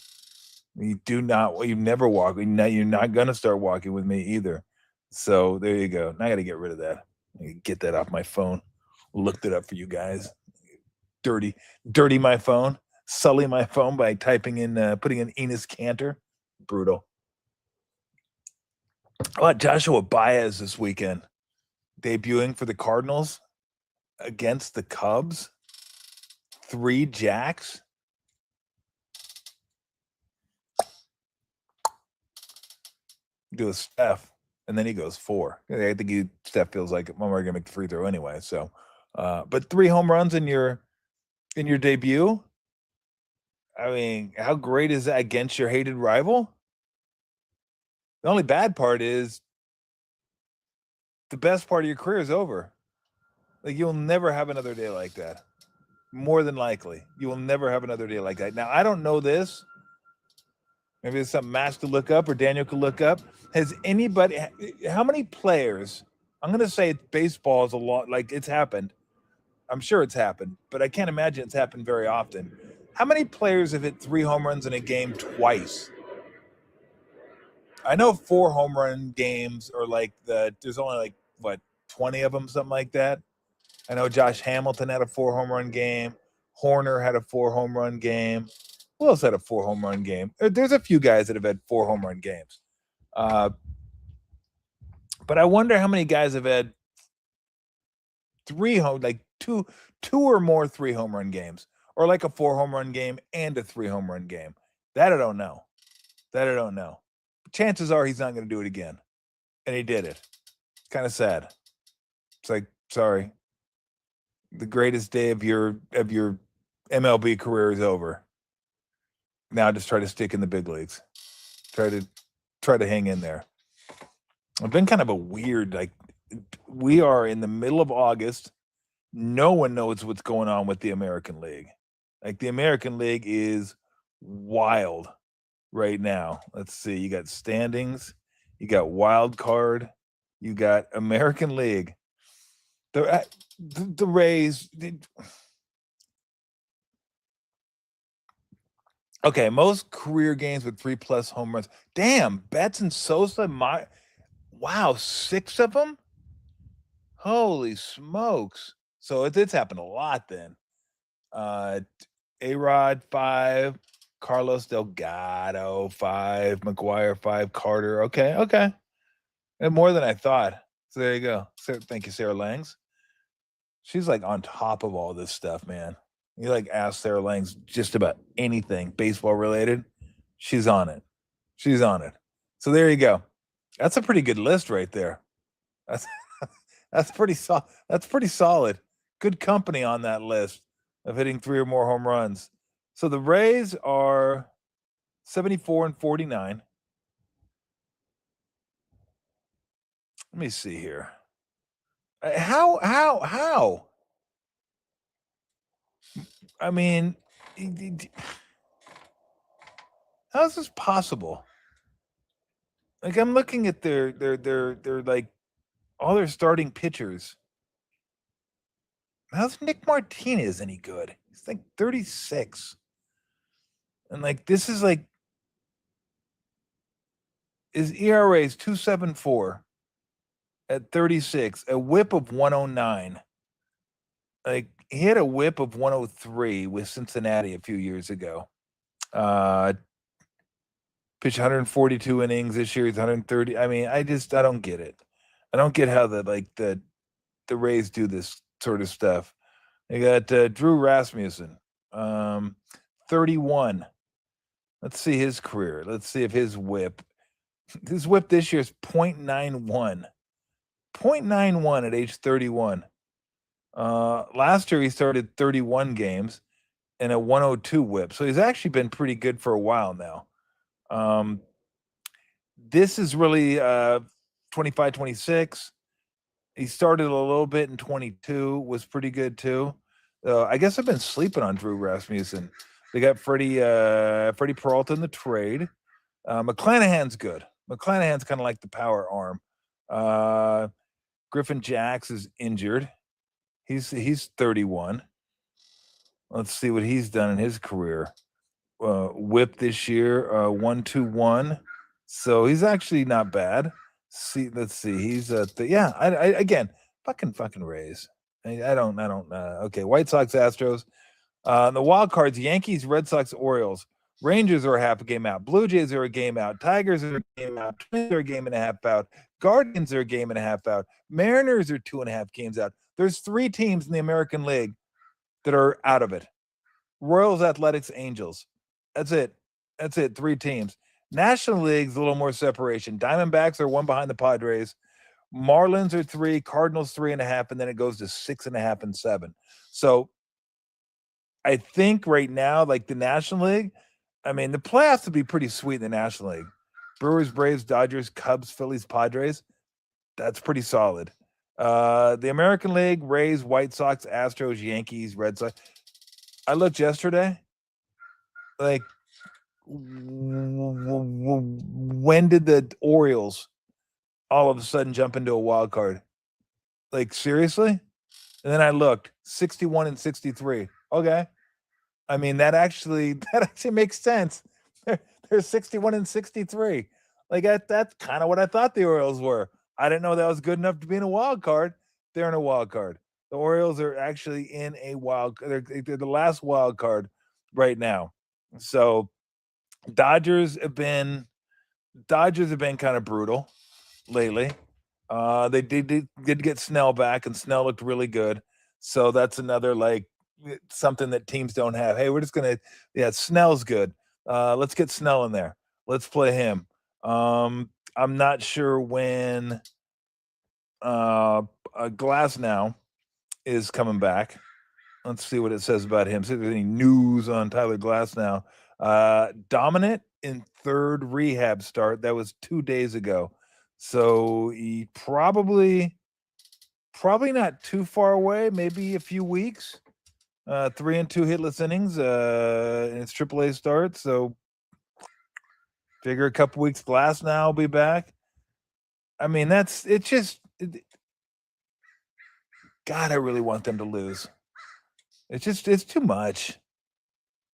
You do not. You never walk. You're not going to start walking with me either. So there you go. Now I got to get rid of that. Get that off my phone. Looked it up for you guys. Dirty my phone. Sully my phone by putting in Enos Cantor. Brutal. How about Joshua Baez this weekend? Debuting for the Cardinals against the Cubs. 3 jacks. Do a Steph, and then he goes 4. I think Steph feels like I'm already gonna make the free throw anyway. So, but 3 home runs in your debut. I mean, how great is that against your hated rival? The only bad part is the best part of your career is over. Like, you'll never have another day like that. More than likely, you will never have another day like that. Now, I don't know this. Maybe it's something Max could look up or Daniel could look up. How many players, I'm going to say baseball is a lot, like it's happened. I'm sure it's happened, but I can't imagine it's happened very often. How many players have hit 3 home runs in a game twice? I know 4 home run games, or there's only 20 of them, something like that. I know Josh Hamilton had a 4 home run game. Horner had a 4 home run game. Who else had a 4 home run game? There's a few guys that have had 4 home run games. But I wonder how many guys have had two or more 3 home run games, or like a 4 home run game and a 3 home run game. That I don't know. But chances are he's not going to do it again. And he did it. It's kind of sad. It's like, sorry. The greatest day of your MLB career is over. Now just try to stick in the big leagues. Try to hang in there. It's been kind of a weird, like, we are in the middle of August. No one knows what's going on with the American League. Like, the American League is wild right now. Let's see. You got standings. You got wild card. You got American League. The Rays. Okay, most career games with 3+ home runs. Damn, Betts and Sosa. Wow, 6 of them. Holy smokes! So it's happened a lot then. A-Rod 5, Carlos Delgado 5, McGuire 5, Carter. Okay, and more than I thought. So there you go. Thank you, Sarah Langs. She's like on top of all this stuff, man. You like ask Sarah Langs just about anything baseball related, she's on it. So there you go. That's a pretty good list right there. That's pretty solid. Good company on that list of hitting 3 or more home runs. So the Rays are 74-49. Let me see here. How? I mean, how is this possible? Like, I'm looking at their like all their starting pitchers. How's Nick Martinez any good? He's like 36. And like, this is like, his ERA is 2.74 at 36, a whip of 109. Like, he had a whip of 103 with Cincinnati a few years ago. Pitched 142 innings this year. He's 130. I mean, I don't get it. I don't get how the Rays do this sort of stuff. They got Drew Rasmussen, 31. Let's see his career. Let's see if his whip this year is 0.91. 0.91 at age 31. Last year he started 31 games and a 102 whip. So he's actually been pretty good for a while now. This is really 25, 26. He started a little bit in 22, was pretty good too. I guess I've been sleeping on Drew Rasmussen. They got Freddie Peralta in the trade. McClanahan's good. McClanahan's kind of like the power arm. Griffin Jacks is injured. He's 31. Let's see what he's done in his career. Whip this year, 1.21. So he's actually not bad. Let's see. He's again, fucking Rays. I don't. Okay, White Sox, Astros. The wild cards: Yankees, Red Sox, Orioles. Rangers are a half a game out. Blue Jays are a game out. Tigers are a game out. Twins are a game and a half out. Guardians are a game and a half out. Mariners are 2.5 games out. There's 3 teams in the American League that are out of it. Royals, Athletics, Angels. That's it. 3 teams. National League's a little more separation. Diamondbacks are 1 behind the Padres. Marlins are 3, Cardinals 3.5, and then it goes to 6.5 and 7. So I think right now, like the National League, I mean, the playoffs would be pretty sweet in the National League. Brewers, Braves, Dodgers, Cubs, Phillies, Padres. That's pretty solid. The American League, Rays, White Sox, Astros, Yankees, Red Sox. I looked yesterday. Like, when did the Orioles all of a sudden jump into a wild card? Like, seriously? And then I looked, 61 and 63. Okay. I mean, that actually makes sense. They're 61 and 63. Like, that's kind of what I thought the Orioles were. I didn't know that was good enough to be in a wild card. They're in a wild card. The Orioles are actually in a wild. They're the last wild card right now. So Dodgers have been kind of brutal lately. They did get Snell back, and Snell looked really good. So that's another like something that teams don't have. Hey, we're just gonna Snell's good. Let's get Snell in there. Let's play him. I'm not sure when Glass now is coming back. Let's see what it says about him. See if there's any news on Tyler Glass now. Dominant in third rehab start. That was 2 days ago. So he probably not too far away, maybe a few weeks. 3 and 2 hitless innings in his AAA start. So figure a couple weeks Glass now will be back. I mean, God, I really want them to lose. It's too much.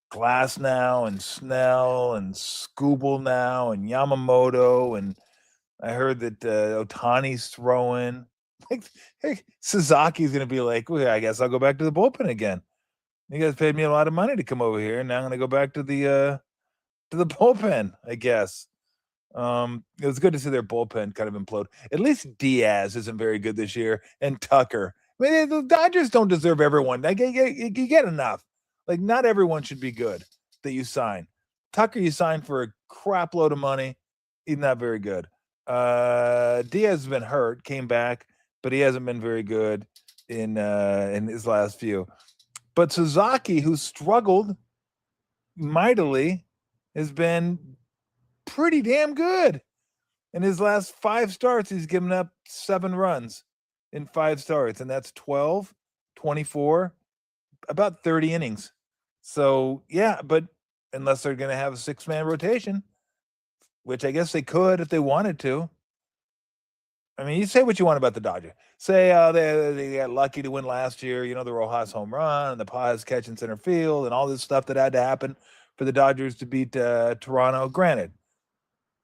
Glass now and Snell and Scooble now and Yamamoto, and I heard that Ohtani's throwing. Like, hey, Suzuki's going to be like, well, I guess I'll go back to the bullpen again. You guys paid me a lot of money to come over here, and now I'm going to go back to the bullpen, I guess. It was good to see their bullpen kind of implode. At least Diaz isn't very good this year, and Tucker. I mean, the Dodgers don't deserve everyone. Like, you get enough. Like, not everyone should be good that you sign. Tucker, you signed for a crap load of money. He's not very good. Diaz has been hurt, came back, but he hasn't been very good in his last few. But Suzuki, who struggled mightily, has been pretty damn good. In his last 5 starts, he's given up 7 runs in 5 starts, and that's 12, 24, about 30 innings. So, yeah, but unless they're going to have a 6-man rotation, which I guess they could if they wanted to. I mean, you say what you want about the Dodgers. Say they got lucky to win last year, the Rojas home run and the Paz catch in center field and all this stuff that had to happen for the Dodgers to beat Toronto. Granted,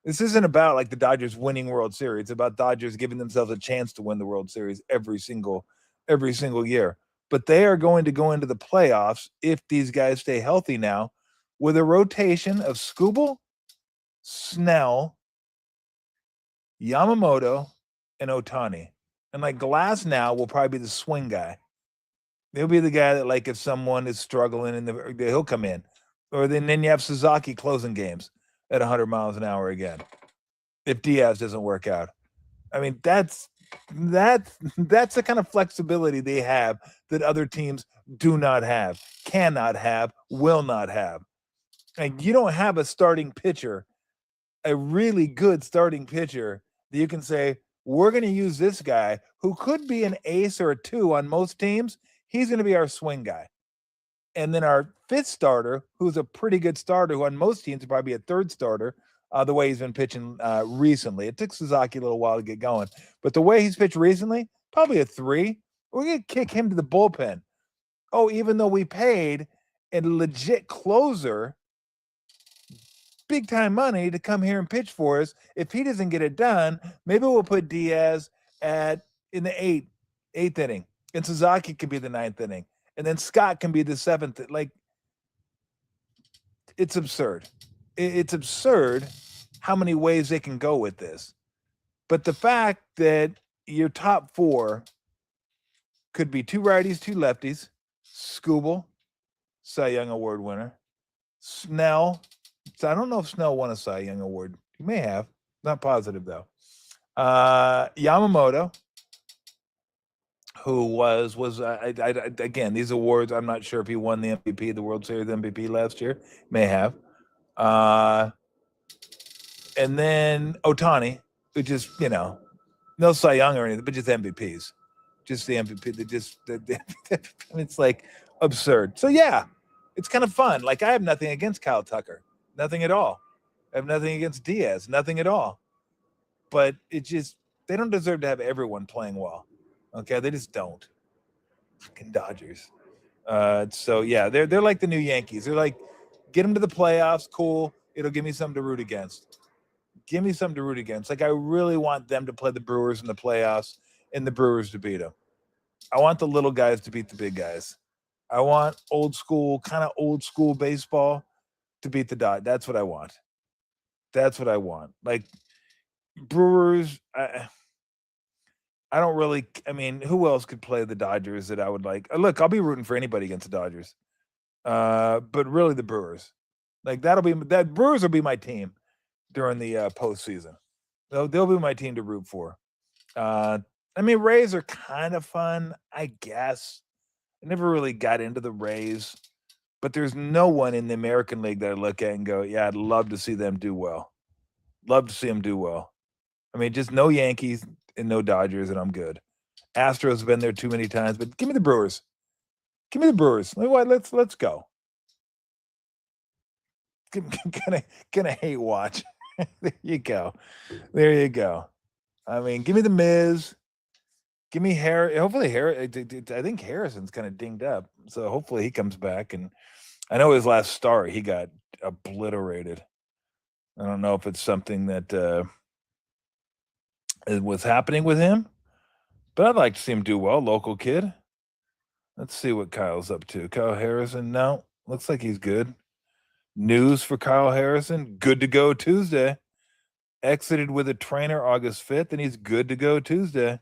this isn't about like the Dodgers winning World Series. It's about Dodgers giving themselves a chance to win the World Series every single year. But they are going to go into the playoffs if these guys stay healthy now with a rotation of Scooble, Snell, Yamamoto, and Ohtani. And like Glass now will probably be the swing guy. He'll be the guy that, like, if someone is struggling he'll come in. Or then you have Suzuki closing games at 100 miles an hour again. If Diaz doesn't work out. I mean, that's the kind of flexibility they have that other teams do not have, cannot have, will not have. And you don't have a starting pitcher, a really good starting pitcher that you can say, we're going to use this guy who could be an ace or a 2 on most teams. He's going to be our swing guy. And then our 5th starter, who's a pretty good starter, who on most teams would probably be a 3rd starter, the way he's been pitching recently. It took Suzuki a little while to get going. But the way he's pitched recently, probably a 3. We're going to kick him to the bullpen. Oh, even though we paid a legit closer big time money to come here and pitch for us. If he doesn't get it done, maybe we'll put Diaz in the 8th inning, and Suzuki could be the 9th inning, and then Scott can be the 7th. Like, it's absurd. It's absurd how many ways they can go with this. But the fact that your top 4 could be 2 righties, 2 lefties, Scooble, Cy Young Award winner, Snell. So I don't know if Snell won a Cy Young Award. He may have. Not positive, though. Yamamoto, who was again, these awards, I'm not sure if he won the MVP, the World Series MVP last year. May have. And then Ohtani, who just, no Cy Young or anything, but just MVPs. Just the MVP. It's like absurd. So, yeah, it's kind of fun. Like, I have nothing against Kyle Tucker. Nothing at all. I have nothing against Diaz. Nothing at all. But they don't deserve to have everyone playing well. Okay? They just don't. Fucking Dodgers. So, yeah, they're like the new Yankees. They're like, get them to the playoffs. Cool. It'll give me something to root against. Give me something to root against. Like, I really want them to play the Brewers in the playoffs and the Brewers to beat them. I want the little guys to beat the big guys. I want kind of old school baseball to beat the Dodgers. That's what I want. That's what I want. Like, Brewers, I don't really. I mean, who else could play the Dodgers that I would like? Look, I'll be rooting for anybody against the Dodgers, but really the Brewers. Like, that Brewers will be my team during the postseason. They'll be my team to root for. I mean, Rays are kind of fun, I guess. I never really got into the Rays, but there's no one in the American League that I look at and go, yeah, I'd love to see them do well. Love to see them do well. I mean, just no Yankees and no Dodgers, and I'm good. Astros have been there too many times, but give me the Brewers. Give me the Brewers. Let's go. Gonna hate watch. There you go. There you go. I mean, give me the Miz. Give me Harris. Hopefully, Harris. I think Harrison's kind of dinged up, so hopefully he comes back. And I know his last start, he got obliterated. I don't know if it's something that was happening with him, but I'd like to see him do well. Local kid. Let's see what Kyle's up to. Kyle Harrison. No, looks like he's good. News for Kyle Harrison. Good to go Tuesday. Exited with a trainer August 5th, and he's good to go Tuesday.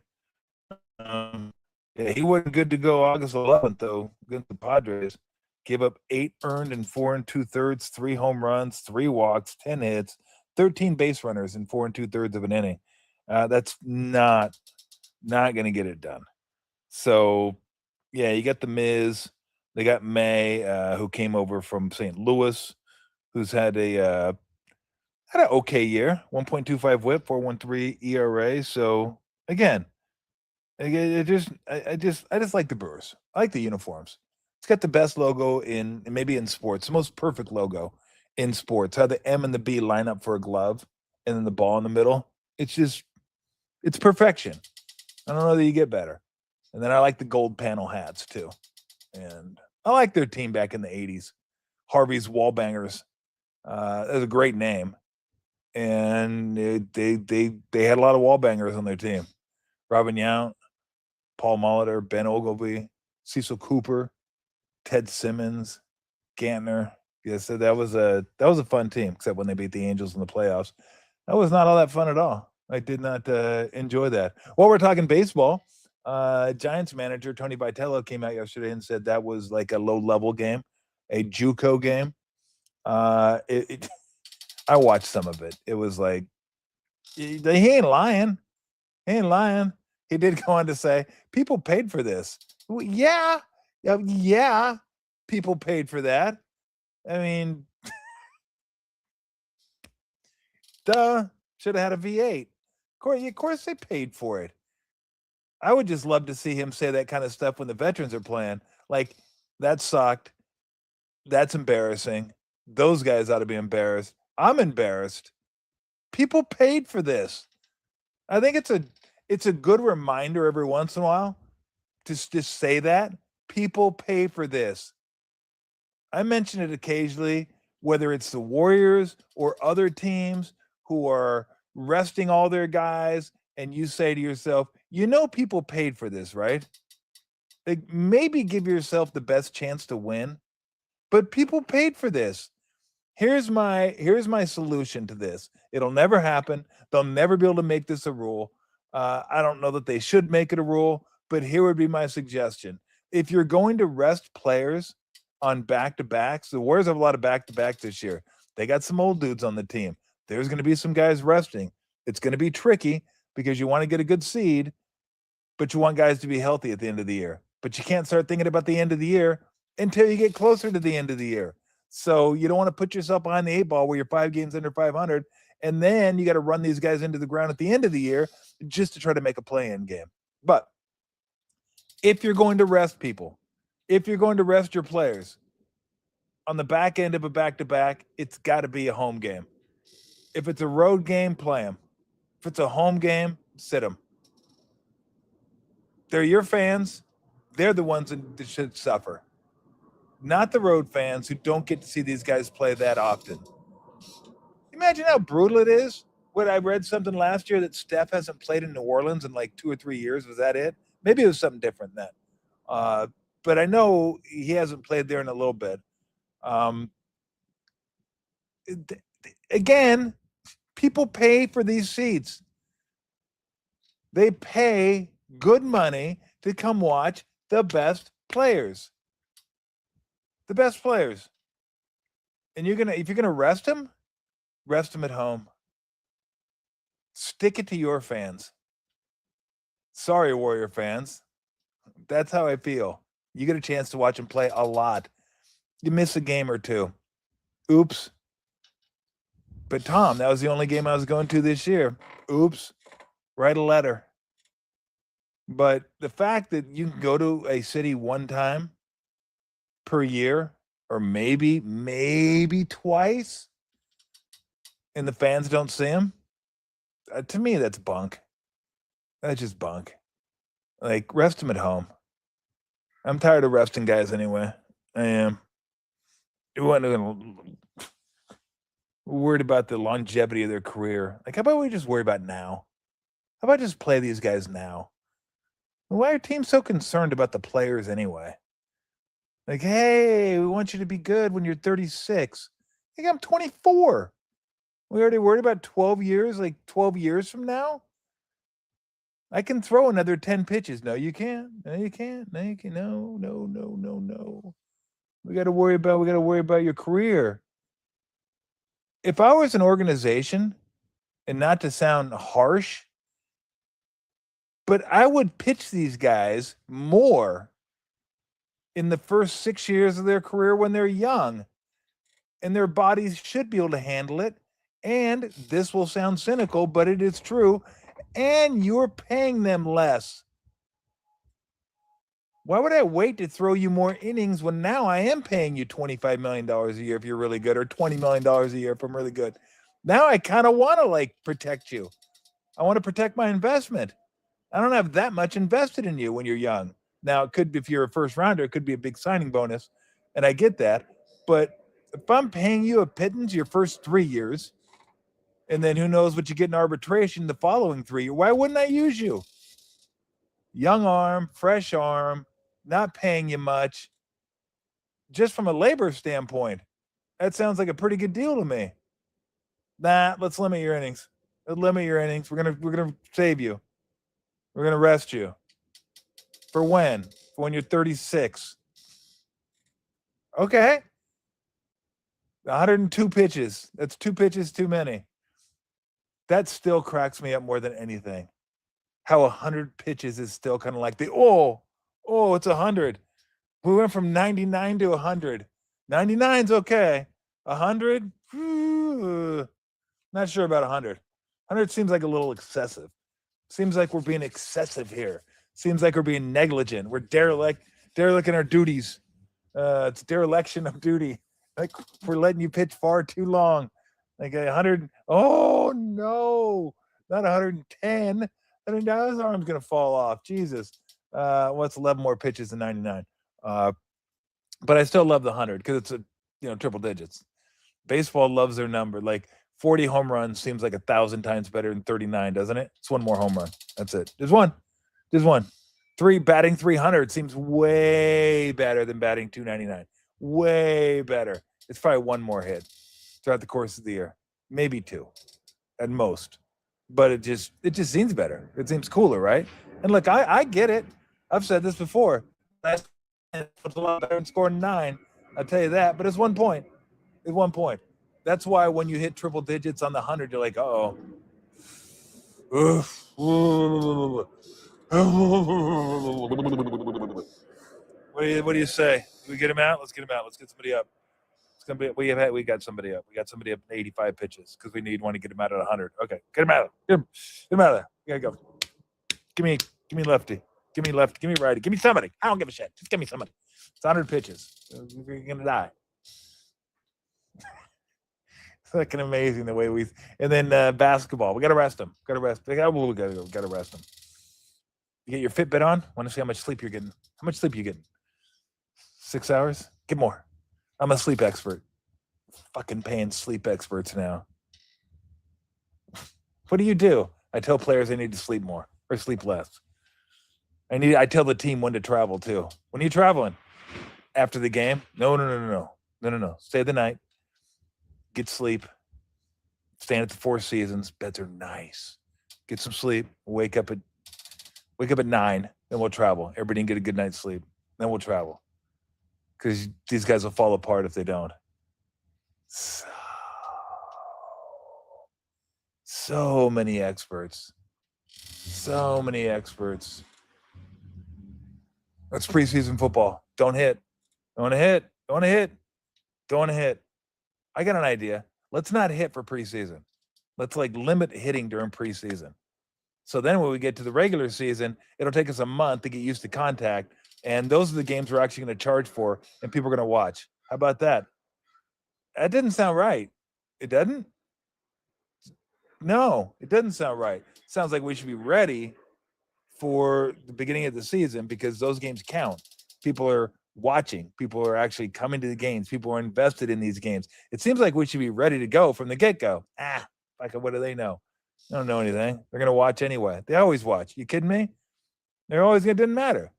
Yeah, he wasn't good to go August 11th, though, against the Padres. Gave up 8 earned and 4 2/3, 3 home runs, 3 walks, 10 hits, 13 base runners in 4 2/3 of an inning. That's not going to get it done. So, yeah, you got the Miz. They got May, who came over from St. Louis, who's had an okay year, 1.25 WHIP, 4.13 ERA. So again, I just like the Brewers. I like the uniforms. It's got the best logo maybe in sports, the most perfect logo in sports. How the M and the B line up for a glove, and then the ball in the middle. It's perfection. I don't know that you get better. And then I like the gold panel hats too. And I like their team back in the 80s. Harvey's Wallbangers. That was a great name. And they had a lot of Wallbangers on their team. Robin Yount, Paul Molitor, Ben Ogilvy, Cecil Cooper, Ted Simmons, Gantner. Yeah, so that was a fun team, except when they beat the Angels in the playoffs. That was not all that fun at all. I did not enjoy that. While we're talking baseball, Giants manager Tony Vitello came out yesterday and said that was like a low-level game, a JUCO game. I watched some of it. It was like, he ain't lying. He ain't lying. He did go on to say, people paid for this. Well, yeah, people paid for that. I mean, duh, should have had a V8. Of course they paid for it. I would just love to see him say that kind of stuff when the veterans are playing. Like, that sucked. That's embarrassing. Those guys ought to be embarrassed. I'm embarrassed. People paid for this. I think it's a good reminder every once in a while to just say that. People pay for this. I mention it occasionally, whether it's the Warriors or other teams who are resting all their guys, and you say to yourself, people paid for this, right? Like, maybe give yourself the best chance to win, but people paid for this. Here's my solution to this. It'll never happen. They'll never be able to make this a rule. I don't know that they should make it a rule, but here would be my suggestion. If you're going to rest players on back-to-backs, the Warriors have a lot of back-to-backs this year. They got some old dudes on the team. There's going to be some guys resting. It's going to be tricky because you want to get a good seed, but you want guys to be healthy at the end of the year. But you can't start thinking about the end of the year until you get closer to the end of the year. So you don't want to put yourself behind the 8 ball where you're 5 games under 500, and then you got to run these guys into the ground at the end of the year just to try to make a play-in game. But if you're going to rest people, if you're going to rest your players on the back end of a back-to-back, it's got to be a home game. If it's a road game, play them. If it's a home game, sit them. They're your fans. They're the ones that should suffer. Not the road fans who don't get to see these guys play that often. Imagine how brutal it is What I read something last year that Steph hasn't played in New Orleans in like 2 or 3 years. Was that it? Maybe it was something different then. But I know he hasn't played there in a little bit. Again, people pay for these seats. They pay good money to come watch the best players. The best players. And if you're gonna rest them at home. Stick it to your fans. Sorry, Warrior fans. That's how I feel. You get a chance to watch them play a lot. You miss a game or two. Oops. But Tom, that was the only game I was going to this year. Oops. Write a letter. But the fact that you can go to a city one time per year, or maybe twice, and the fans don't see them, to me, that's bunk. That's just bunk. Like, rest them at home. I'm tired of resting guys anyway. I am. Worried about the longevity of their career. Like, how about we just worry about now? How about just play these guys now? Why are teams so concerned about the players anyway? Like, hey, we want you to be good when you're 36. Like, I'm 24. We already worried about 12 years, like 12 years from now? I can throw another 10 pitches. No, you can't. No, you can't. No, you can't. No. We got to worry about your career. If I was an organization, and not to sound harsh, but I would pitch these guys more in the first 6 years of their career when they're young, and their bodies should be able to handle it. And this will sound cynical, but it is true. And you're paying them less. Why would I wait to throw you more innings when now I am paying you $25 million a year if you're really good, or $20 million a year if I'm really good? Now I kind of want to protect you. I want to protect my investment. I don't have that much invested in you when you're young. Now, it could, if you're a first rounder, it could be a big signing bonus, and I get that. But if I'm paying you a pittance your first 3 years, and then who knows what you get in arbitration the following 3 years, why wouldn't I use you? Young arm, fresh arm, not paying you much. Just from a labor standpoint, that sounds like a pretty good deal to me. Nah, let's limit your innings. We're gonna save you. We're gonna rest you. For when? For when you're 36. Okay. 102 pitches. That's 2 pitches too many. That still cracks me up more than anything. How 100 pitches is still kind of like it's 100. We went from 99 to 100. 99's okay. 100? Not sure about 100. 100 seems like a little excessive. Seems like we're being excessive here. Seems like we're being negligent. We're derelict in our duties. It's dereliction of duty. Like, we're letting you pitch far too long. Like 100. Oh no, not 110. I mean, now his arm's gonna fall off. Jesus. What's 11 more pitches than 99? But I still love the 100 because it's triple digits. Baseball loves their number. Like 40 home runs seems like 1,000 times better than 39, doesn't it? It's one more home run. That's it. There's one. Batting 300 seems way better than batting 299. Way better. It's probably one more hit throughout the course of the year, maybe 2 at most. But it just seems better. It seems cooler, right? And look, I get it. I've said this before. Last it's a lot better than scoring 9. I'll tell you that. But it's 1 point. It's 1 point. That's why when you hit triple digits on the 100, you're like, uh-oh. What do you say? Do we get him out? Let's get him out. Let's get somebody up. It's gonna be we got somebody up. We got somebody up in 85 pitches because we need one to get him out at 100. Okay, get him out. Get him out of there. You gotta go. Give me lefty. Give me lefty. Give me righty. Give me somebody. I don't give a shit. Just give me somebody. It's 100 pitches. You're gonna die. It's fucking amazing the way we. And then basketball. We gotta rest them. We gotta rest them. You get your Fitbit on. Want to see how much sleep you're getting? How much sleep are you getting? 6 hours? Get more. I'm a sleep expert. Fucking paying sleep experts now. What do? I tell players they need to sleep more or sleep less. I tell the team when to travel too. When are you traveling? After the game? No. Stay the night. Get sleep. Staying at the Four Seasons. Beds are nice. Get some sleep. Wake up at 9. Then we'll travel. Everybody can get a good night's sleep. Then we'll travel. Because these guys will fall apart if they don't. So many experts. So many experts. That's preseason football. Don't hit. Don't want to hit. Don't want to hit. Don't want to hit. I got an idea. Let's not hit for preseason. Let's limit hitting during preseason. So then when we get to the regular season, it'll take us a month to get used to contact. And those are the games we're actually going to charge for and people are going to watch. How about that? That didn't sound right. It doesn't? No, it doesn't sound right. It sounds like we should be ready for the beginning of the season because those games count. People are watching. People are actually coming to the games. People are invested in these games. It seems like we should be ready to go from the get-go. What do they know? They don't know anything. They're going to watch anyway. They always watch. You kidding me? They're always going to, didn't matter.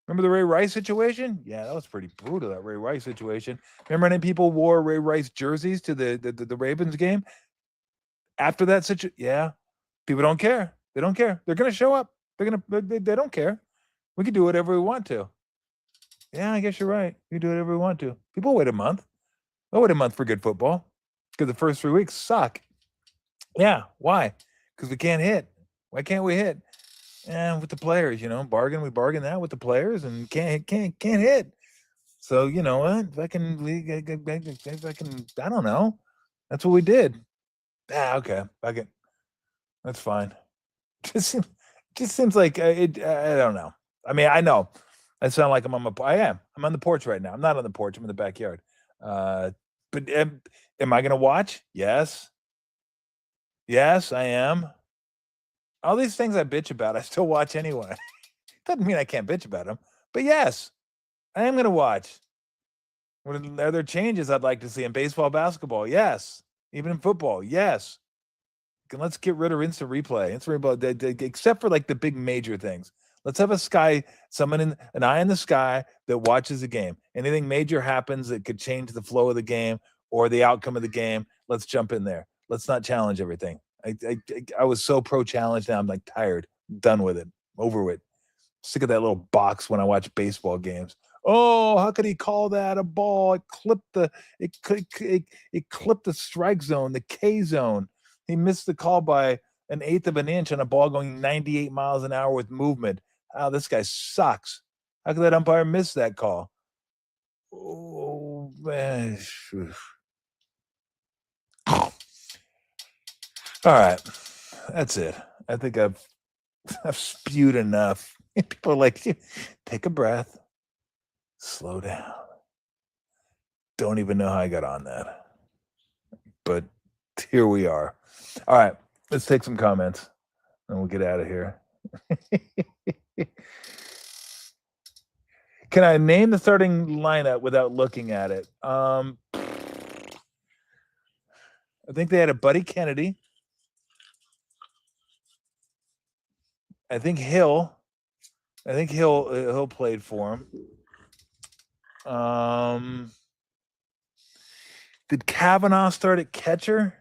Remember the Ray Rice situation? Yeah, that was pretty brutal, that Ray Rice situation. Remember how many people wore Ray Rice jerseys to the Ravens game? After that situation, yeah, people don't care. They don't care. They're going to show up. They don't care. We can do whatever we want to. Yeah, I guess you're right. We can do whatever we want to. People wait a month. They'll wait a month for good football because the first 3 weeks suck. Yeah, why? Because we can't hit. Why can't we hit? With the players, we bargain that with the players and can't hit. So you know what? If I can, I don't know. That's what we did. Okay, that's fine. Just seems like it. I don't know. I mean, I know. I sound like I'm on the porch right now. I'm not on the porch. I'm in the backyard. But am I going to watch? Yes. Yes, I am. All these things I bitch about, I still watch anyway. Doesn't mean I can't bitch about them. But yes, I am going to watch. What are there changes I'd like to see in baseball, basketball? Yes. Even in football? Yes. Let's get rid of instant replay. Except for the big major things. Let's have an eye in the sky that watches the game. Anything major happens that could change the flow of the game or the outcome of the game, let's jump in there. Let's not challenge everything. I was so pro challenge now. I'm tired, done with it, over with. Sick of that little box when I watch baseball games. Oh, how could he call that a ball? It clipped the strike zone, the K zone. He missed the call by an eighth of an inch on a ball going 98 miles an hour with movement. Oh, this guy sucks. How could that umpire miss that call? Oh, man. All right. That's it. I think I've spewed enough. People are like, take a breath. Slow down. Don't even know how I got on that. But here we are. All right. Let's take some comments and we'll get out of here. Can I name the starting lineup without looking at it? I think they had a Buddy Kennedy. I think Hill played for him. Did Kavanaugh start at catcher?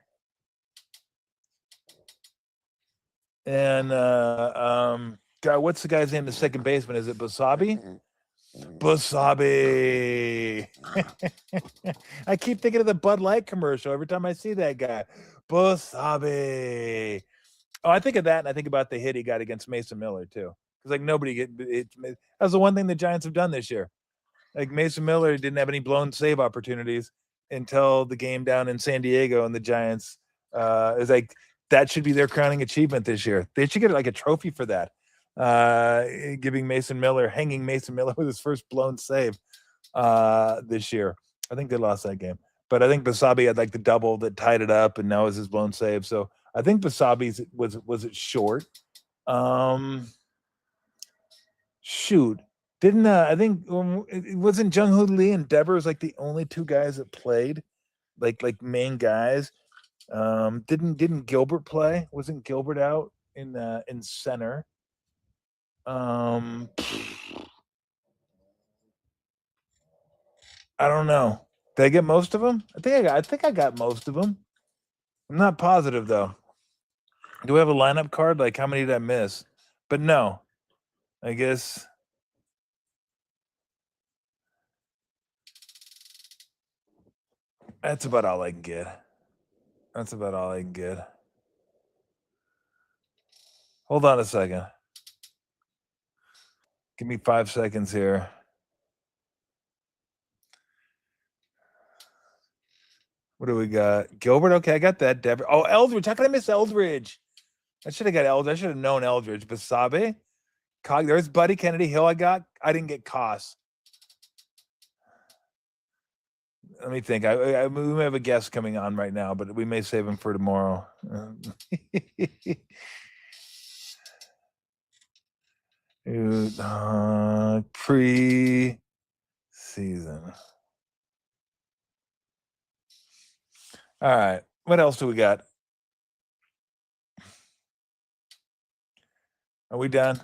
And God, what's the guy's name? The second baseman, is it Basabe? Basabe. I keep thinking of the Bud Light commercial every time I see that guy. Basabe. Oh, I think of that, and I think about the hit he got against Mason Miller too. Because nobody get it. That's the one thing the Giants have done this year. Mason Miller didn't have any blown save opportunities until the game down in San Diego, and the Giants is that should be their crowning achievement this year. They should get a trophy for that. Hanging Mason Miller with his first blown save this year. I think they lost that game, but I think Basabe had the double that tied it up, and now is his blown save. So I think Basabe's was it short. Shoot. Didn't I think it wasn't Jung-Hoo Lee and Devers the only two guys that played like main guys? Didn't Gilbert play? Wasn't Gilbert out in center? I don't know. Did I get most of them? I think I got most of them. I'm not positive though. Do we have a lineup card? Like how many did I miss? But no. I guess that's about all I can get. That's about all I can get. Hold on a second. Give me 5 seconds here. What do we got? Gilbert. Okay, I got that. Oh, Eldridge. How could I miss Eldridge? I should have got Eldridge. I should have known Eldridge. Basabe. There's Buddy Kennedy Hill. I didn't get Koss. Let me think. We may have a guest coming on right now, but we may save him for tomorrow. Pre-season. All right. What else do we got? Are we done?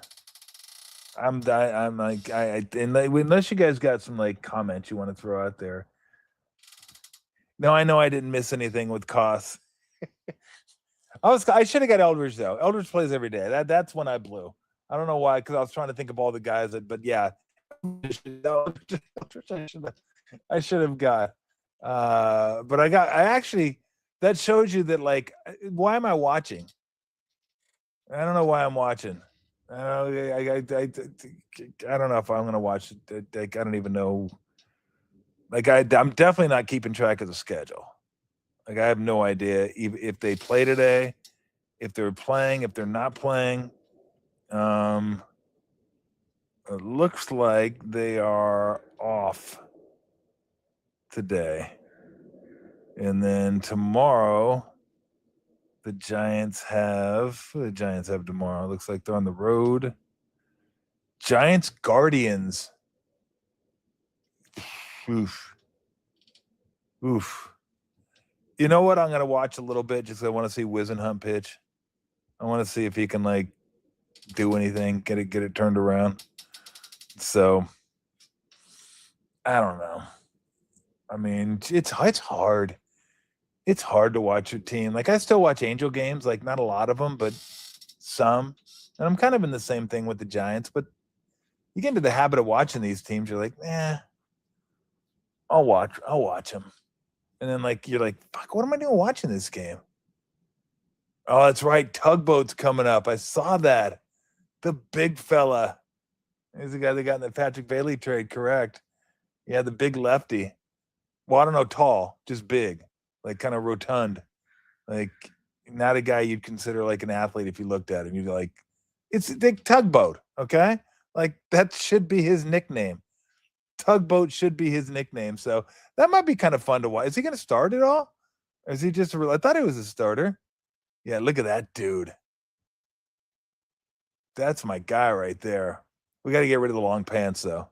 I'm like unless you guys got some like comments you want to throw out there. No, I know I didn't miss anything with Koss. I should have got Eldridge though. Eldridge plays every day. That's when I blew. I don't know why, because I was trying to think of all the guys but yeah, I should have got. But I actually, that shows you that like, why am I watching? I don't know why I'm watching. I don't know if I'm gonna watch it. I don't even know. Like I'm definitely not keeping track of the schedule. Like I have no idea if they play today, if they're playing, if they're not playing. It looks like they are off today. And then tomorrow, the Giants have tomorrow? It looks like they're on the road. Giants Guardians. Oof. You know what? I'm gonna watch a little bit just because I want to see Wisenhunt pitch. I want to see if he can like do anything, get it turned around. So I don't know. I mean, it's hard. It's hard to watch your team. Like I still watch Angel games, like not a lot of them, but some. And I'm kind of in the same thing with the Giants, but you get into the habit of watching these teams, you're like, I'll watch them. And then like you're like, fuck, what am I doing watching this game? Oh, that's right. Tugboat's coming up. I saw that. The big fella. He's the guy that got in the Patrick Bailey trade, correct? Yeah, the big lefty. Well, I don't know, tall, just big, like kind of rotund. Like not a guy you'd consider like an athlete if you looked at him. You'd be like, it's the Tugboat, okay? Like that should be his nickname. Tugboat should be his nickname. So that might be kind of fun to watch. Is he going to start at all? Or is he just I thought he was a starter. Yeah, look at that dude. That's my guy right there. We got to get rid of the long pants though.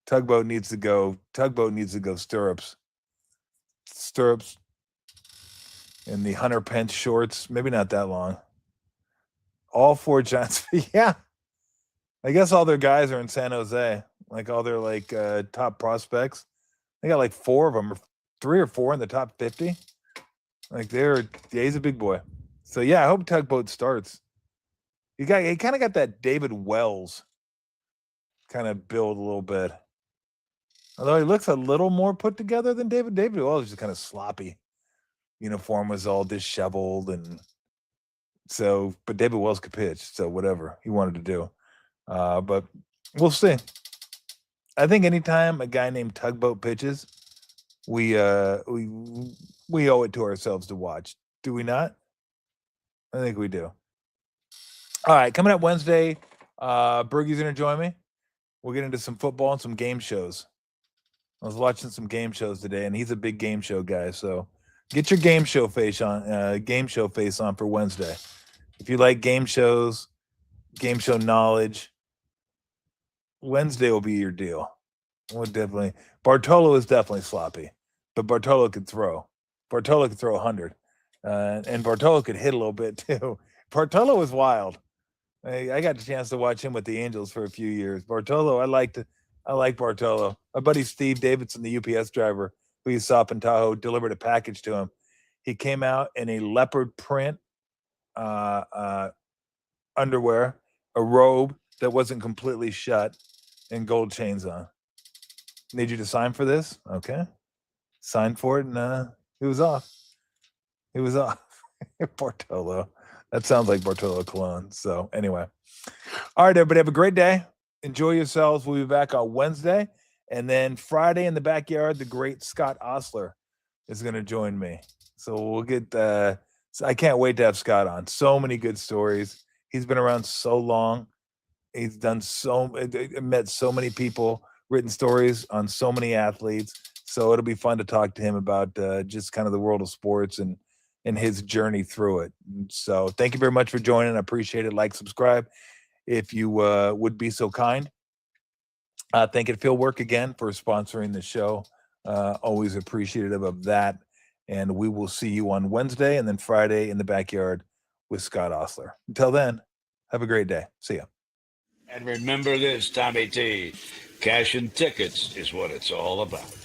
Tugboat needs to go stirrups. Stirrups and the Hunter Pence shorts. Maybe not that long. All four Giants. Yeah. I guess all their guys are in San Jose. Like all their like top prospects. They got like 4 of them, or 3 or 4 in the top 50. Like he's a big boy. So yeah, I hope Tugboat starts. He kind of got that David Wells kind of build a little bit. Although he looks a little more put together than David. David Wells is just kind of sloppy. Uniform was all disheveled, and so. But David Wells could pitch, so whatever he wanted to do. But we'll see. I think anytime a guy named Tugboat pitches, we owe it to ourselves to watch. Do we not? I think we do. All right, coming up Wednesday, Bergie's gonna join me. We'll get into some football and some game shows. I was watching some game shows today, and he's a big game show guy. So get your game show face on for Wednesday. If you like game shows, game show knowledge, Wednesday will be your deal. We'll definitely. Bartolo is definitely sloppy, but Bartolo could throw. Bartolo could throw 100. And Bartolo could hit a little bit too. Bartolo was wild. I got the chance to watch him with the Angels for a few years. Bartolo, I like Bartolo. My buddy Steve Davidson, the UPS driver who you saw up in Tahoe, delivered a package to him. He came out in a leopard print underwear, a robe that wasn't completely shut, and gold chains on. Need you to sign for this? Okay. Signed for it, and he was off. He was off. Bartolo. That sounds like Bartolo Colon. So anyway. All right, everybody, have a great day. Enjoy yourselves. We'll be back on Wednesday. And then Friday in the backyard, the great Scott Osler is going to join me. So we'll get I can't wait to have Scott on. So many good stories. He's been around so long. He's done met so many people, written stories on so many athletes. So it'll be fun to talk to him about just kind of the world of sports and his journey through it. So thank you very much for joining. I appreciate it. Like, subscribe if you would be so kind. Thank you to Fieldwork again for sponsoring the show. Always appreciative of that. And we will see you on Wednesday and then Friday in the backyard with Scott Osler. Until then, have a great day. See ya. And remember this, Tommy T, cash and tickets is what it's all about.